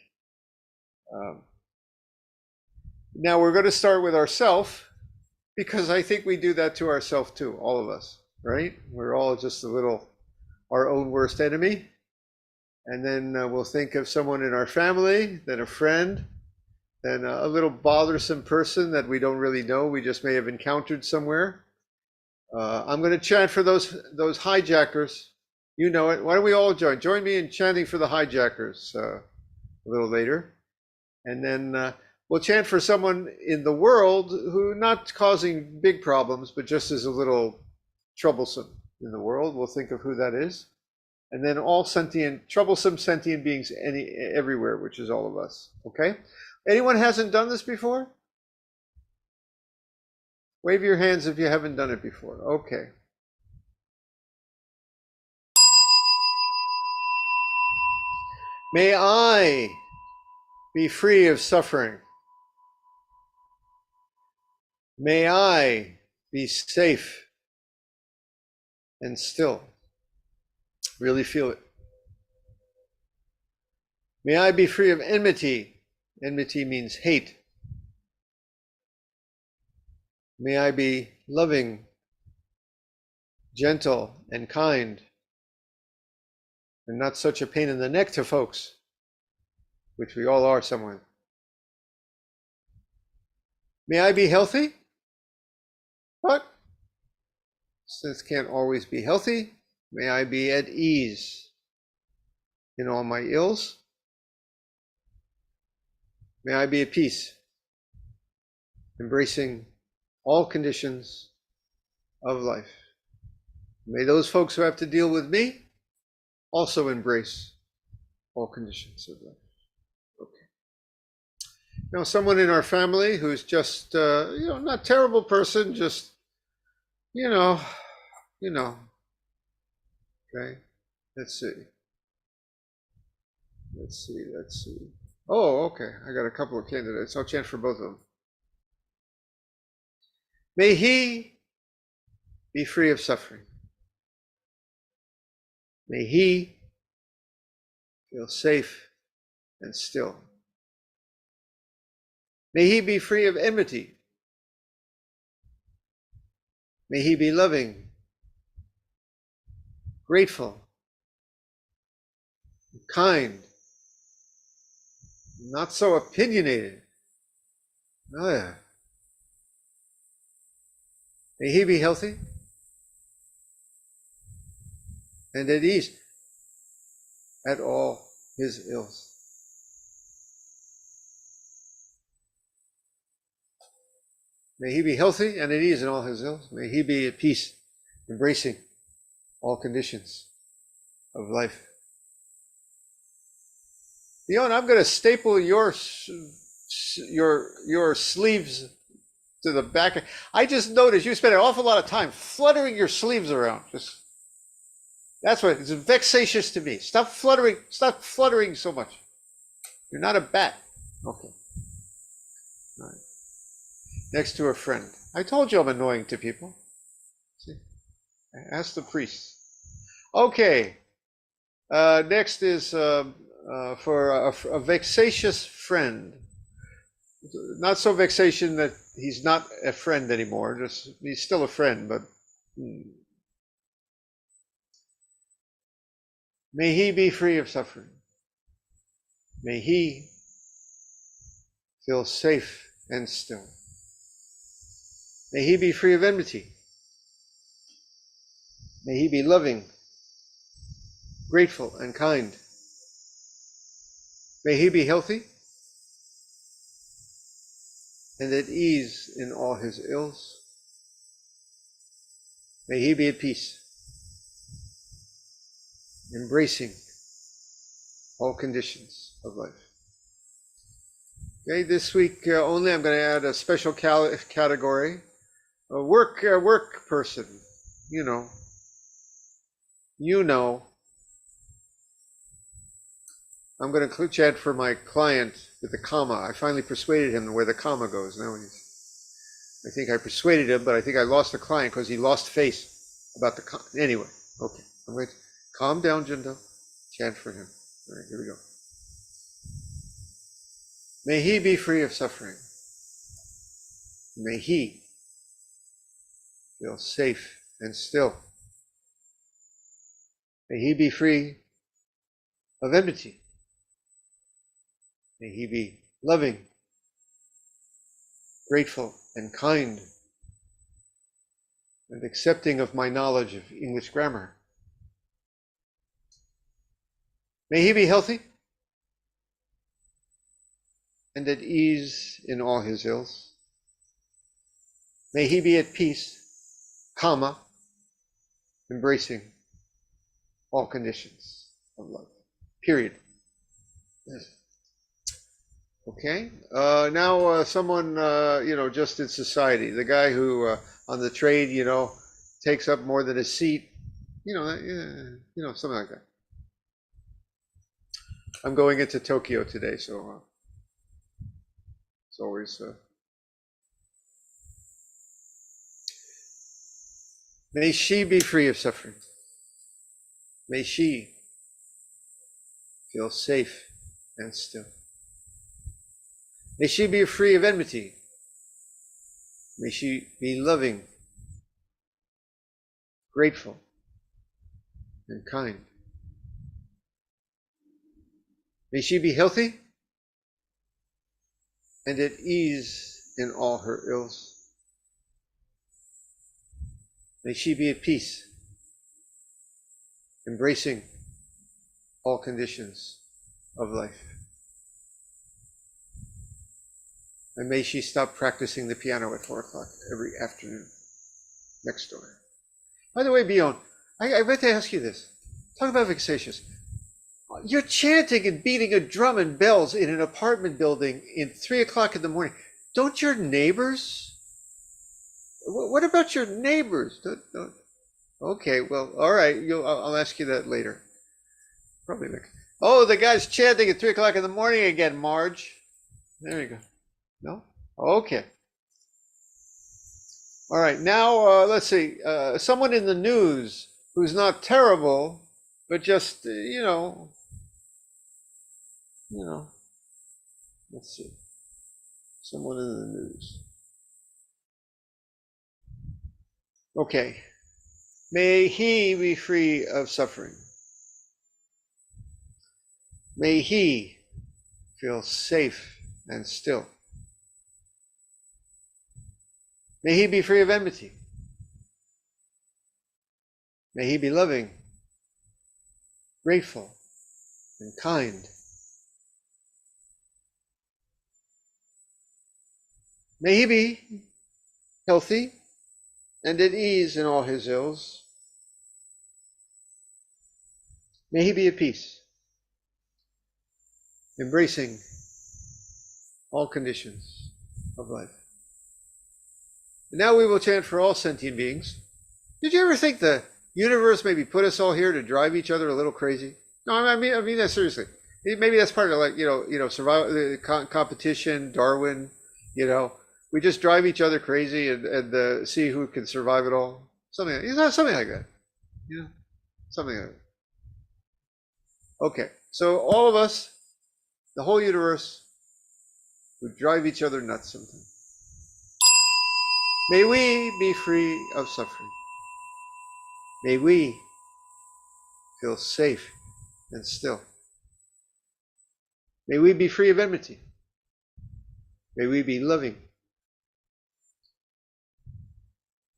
B: Now we're going to start with ourselves, because I think we do that to ourselves too, all of us, right? We're all just a little our own worst enemy. And then we'll think of someone in our family, then a friend, then a little bothersome person that we don't really know, we just may have encountered somewhere. I'm going to chant for those hijackers. You know it. Why don't we all join? Join me in chanting for the hijackers a little later. And then we'll chant for someone in the world who not causing big problems, but just is a little troublesome in the world. We'll think of who that is. And then all troublesome sentient beings everywhere, which is all of us. Okay? Anyone hasn't done this before? Wave your hands if you haven't done it before. Okay. May I be free of suffering. May I be safe and still. Really feel it. May I be free of enmity. Enmity means hate. May I be loving, gentle, and kind, and not such a pain in the neck to folks, which we all are somewhere. May I be healthy, but since can't always be healthy, may I be at ease in all my ills. May I be at peace, embracing all conditions of life. May those folks who have to deal with me also embrace all conditions of life. Okay. Now, someone in our family who's just, not terrible person, just, you know. Okay. Let's see. Oh, okay. I got a couple of candidates. I'll chant for both of them. May he be free of suffering. May he feel safe and still. May he be free of enmity. May he be loving, grateful, kind, not so opinionated. Oh yeah. May he be healthy and at ease at all his ills. May he be healthy and at ease in all his ills. May he be at peace, embracing all conditions of life. Leon, I'm going to staple your sleeves to the back. I just noticed you spend an awful lot of time fluttering your sleeves around. That's what it's vexatious to me. Stop fluttering so much. You're not a bat. Okay. All right. Next to a friend. I told you I'm annoying to people. See? Ask the priest. Okay. Next is for a vexatious friend. Not so vexation that he's not a friend anymore. Just he's still a friend, but may he be free of suffering. May he feel safe and still. May he be free of enmity. May he be loving, grateful, and kind. May he be healthy and at ease in all his ills. May he be at peace, embracing all conditions of life. Okay, this week only I'm going to add a special category, a work person. You know. I'm going to chat for my client with the comma. I finally persuaded him where the comma goes. Now I think I persuaded him, but I think I lost the client because he lost face about the comma. Anyway, okay. I'm going to calm down, Jindo. Chant for him. All right, here we go. May he be free of suffering. May he feel safe and still. May he be free of enmity. May he be loving, grateful, and kind, and accepting of my knowledge of English grammar. May he be healthy and at ease in all his ills. May he be at peace, comma, embracing all conditions of life. Period. Yes. Okay. Now someone, just in society, the guy who on the trade, takes up more than a seat, something like that. I'm going into Tokyo today, so it's always. May she be free of suffering. May she feel safe and still. May she be free of enmity. May she be loving, grateful, and kind. May she be healthy and at ease in all her ills. May she be at peace, embracing all conditions of life. And may she stop practicing the piano at 4 o'clock every afternoon next door. By the way, Bjorn, I meant to ask you this. Talk about vexatious. You're chanting and beating a drum and bells in an apartment building in 3 o'clock in the morning. Don't your neighbors? What about your neighbors? Okay, well, all right. I'll ask you that later. Probably next. Oh, the guy's chanting at 3 o'clock in the morning again, Marge. There you go. No? Okay. All right. Now, let's see. Someone in the news who's not terrible, but just, let's see. Someone in the news. Okay. May he be free of suffering. May he feel safe and still. May he be free of enmity. May he be loving, grateful, and kind. May he be healthy and at ease in all his ills. May he be at peace, embracing all conditions of life. And now we will chant for all sentient beings. Did you ever think the universe maybe put us all here to drive each other a little crazy? No, I mean that seriously. Maybe that's part of like survival, competition, Darwin. We just drive each other crazy and see who can survive it all. Something like that. Something like that. Something like that. Okay, so all of us, the whole universe, would drive each other nuts sometimes. May we be free of suffering. May we feel safe and still. May we be free of enmity. May we be loving,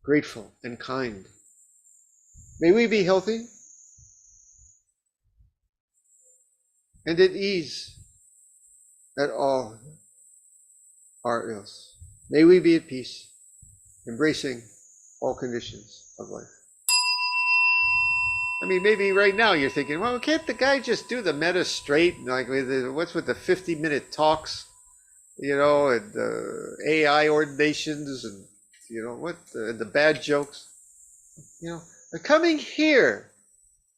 B: grateful, and kind. May we be healthy and at ease at all our ills. May we be at peace, embracing all conditions of life. I mean, maybe right now you're thinking, well, can't the guy just do the metta straight? Like, what's with the 50-minute talks, and AI ordinations and, the bad jokes? Coming here,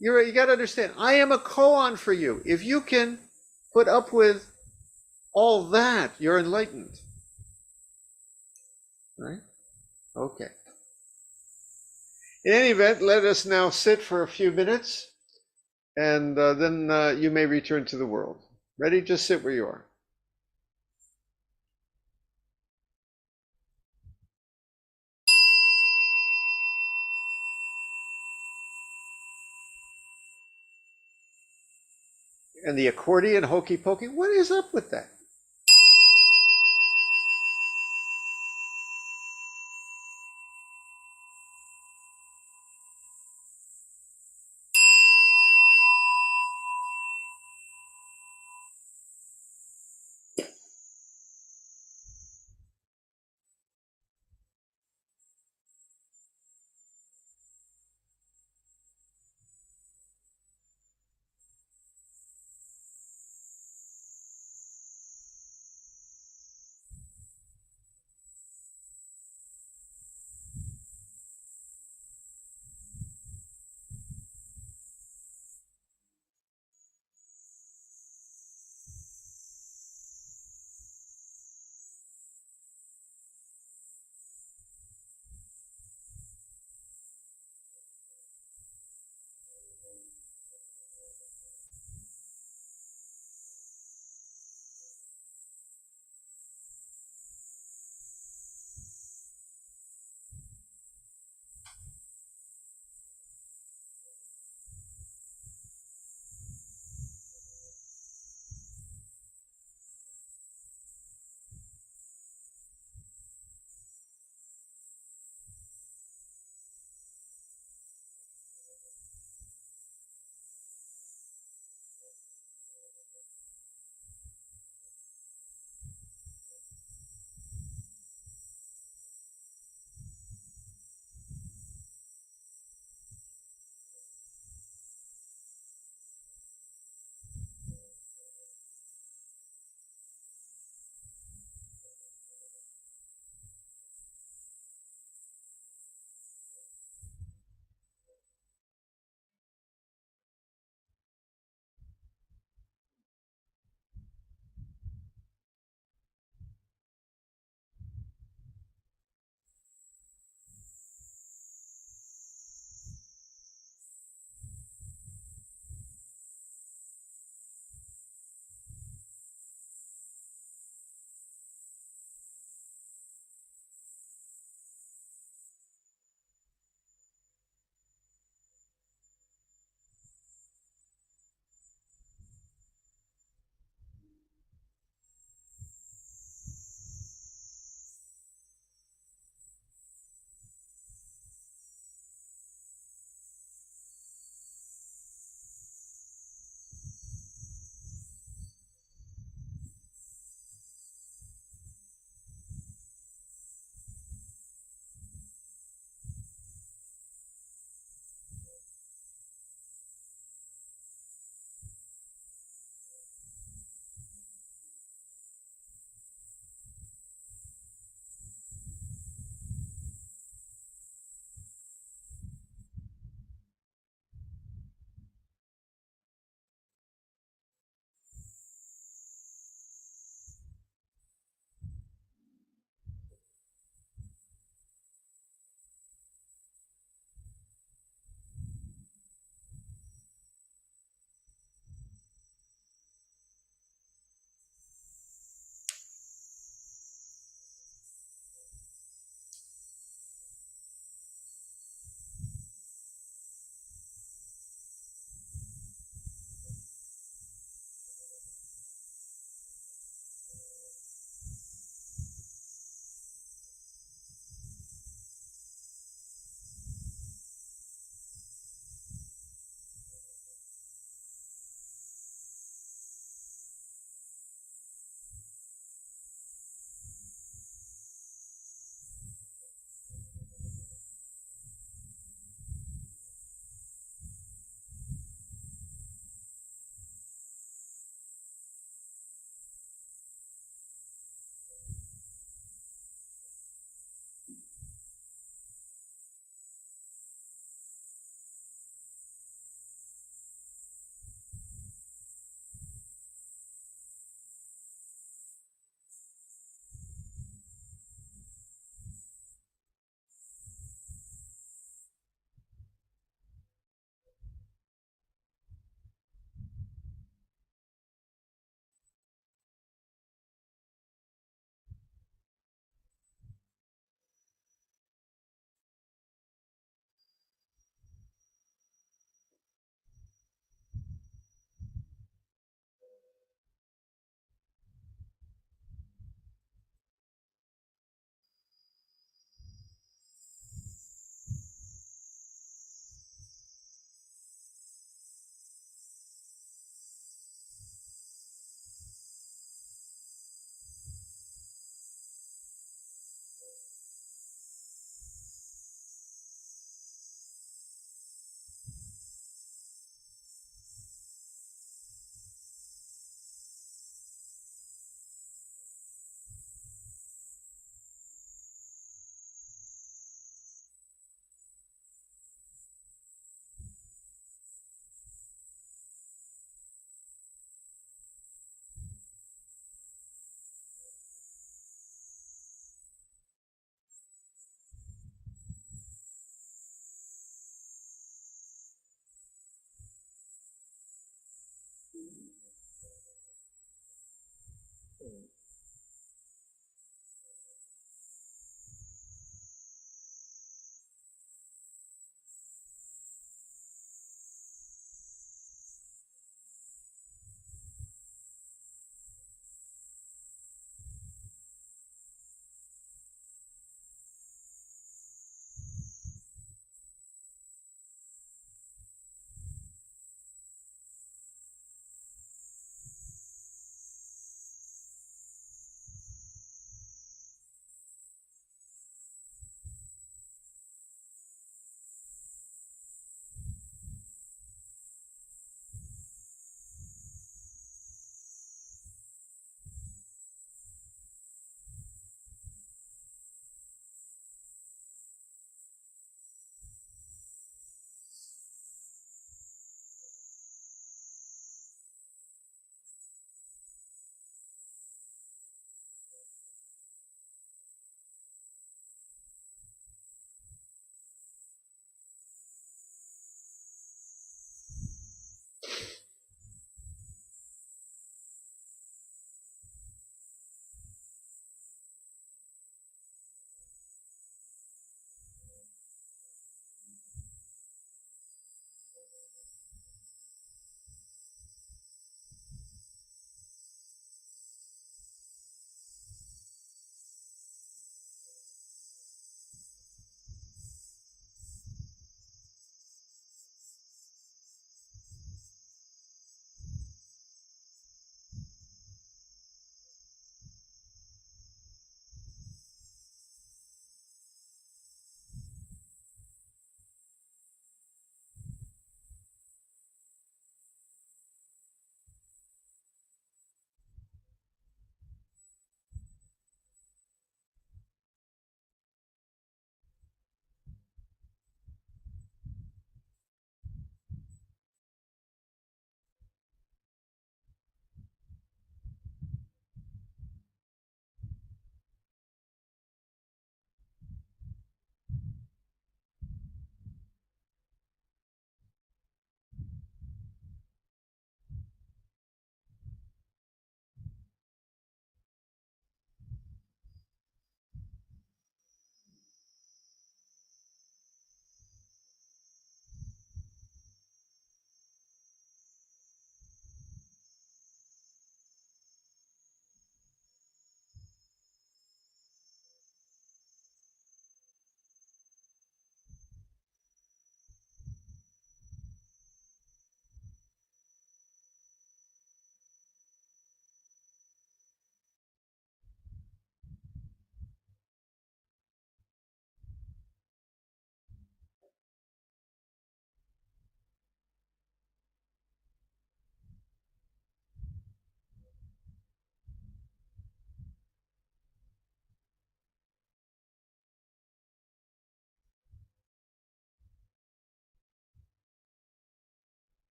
B: you got to understand, I am a koan for you. If you can put up with all that, you're enlightened. Right? Okay. In any event, let us now sit for a few minutes, and then you may return to the world. Ready? Just sit where you are. And the accordion hokey pokey, what is up with that?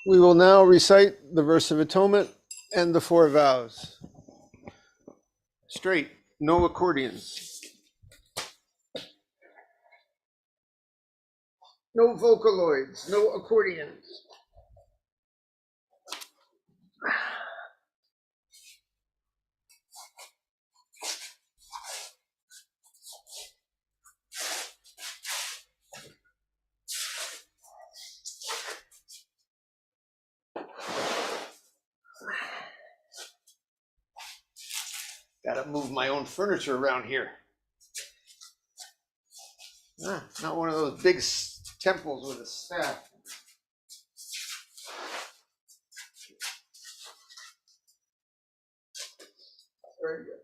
B: We will now recite the verse of atonement and the 4 vows. Straight, no accordions. No vocaloids, no accordions. Gotta move my own furniture around here. Not one of those big temples with a staff. Very good.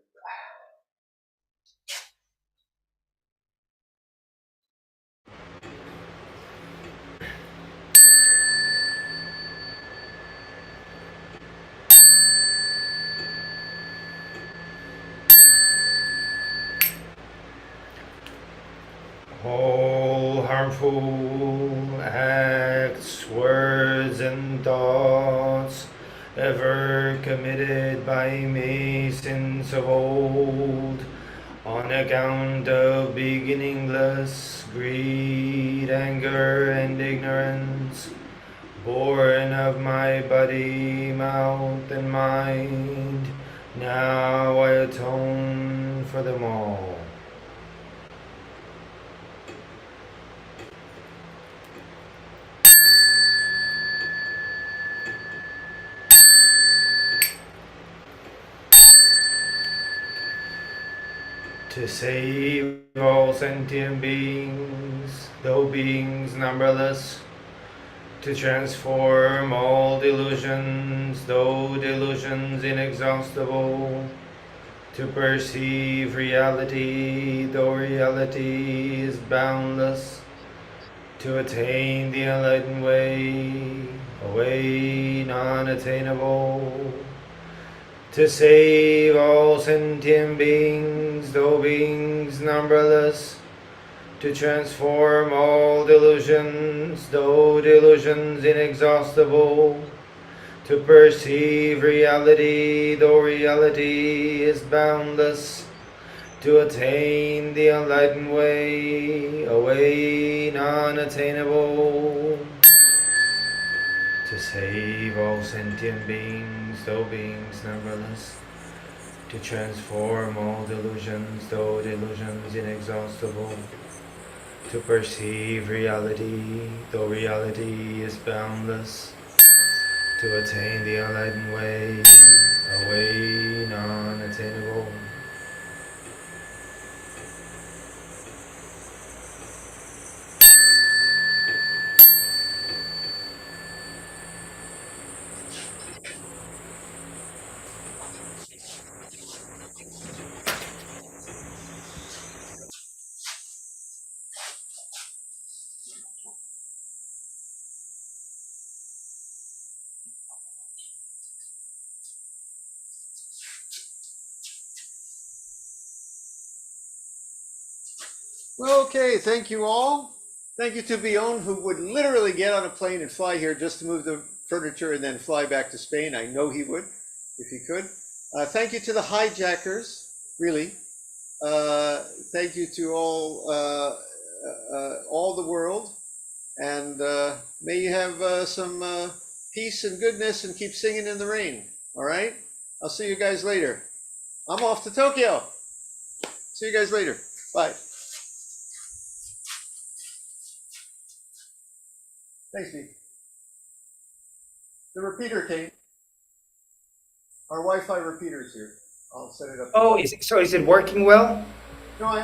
A: All harmful acts, words, and thoughts ever committed by me since of old, on account of beginningless greed, anger, and ignorance, born of my body, mouth, and mind, now I atone for them all. To save all sentient beings, though beings numberless, to transform all delusions, though delusions inexhaustible, to perceive reality, though reality is boundless, to attain the enlightened way, a way non-attainable, to save all sentient beings, though beings numberless, to transform all delusions, though delusions inexhaustible, to perceive reality, though reality is boundless, to attain the enlightened way, a way non-attainable, to save all sentient beings, though beings numberless, to transform all delusions, though delusions inexhaustible, to perceive reality, though reality is boundless, to attain the enlightened way, a way non-attainable.
B: Okay, thank you all. Thank you to Bion, who would literally get on a plane and fly here just to move the furniture and then fly back to Spain. I know he would, if he could. Thank you to the hijackers, really. Thank you to all the world. And may you have some peace and goodness and keep singing in the rain. All right? I'll see you guys later. I'm off to Tokyo. See you guys later. Bye. Thanks, Steve. The repeater came. Our Wi-Fi repeater's here. I'll set it up.
A: Oh, is it working well?
B: No, I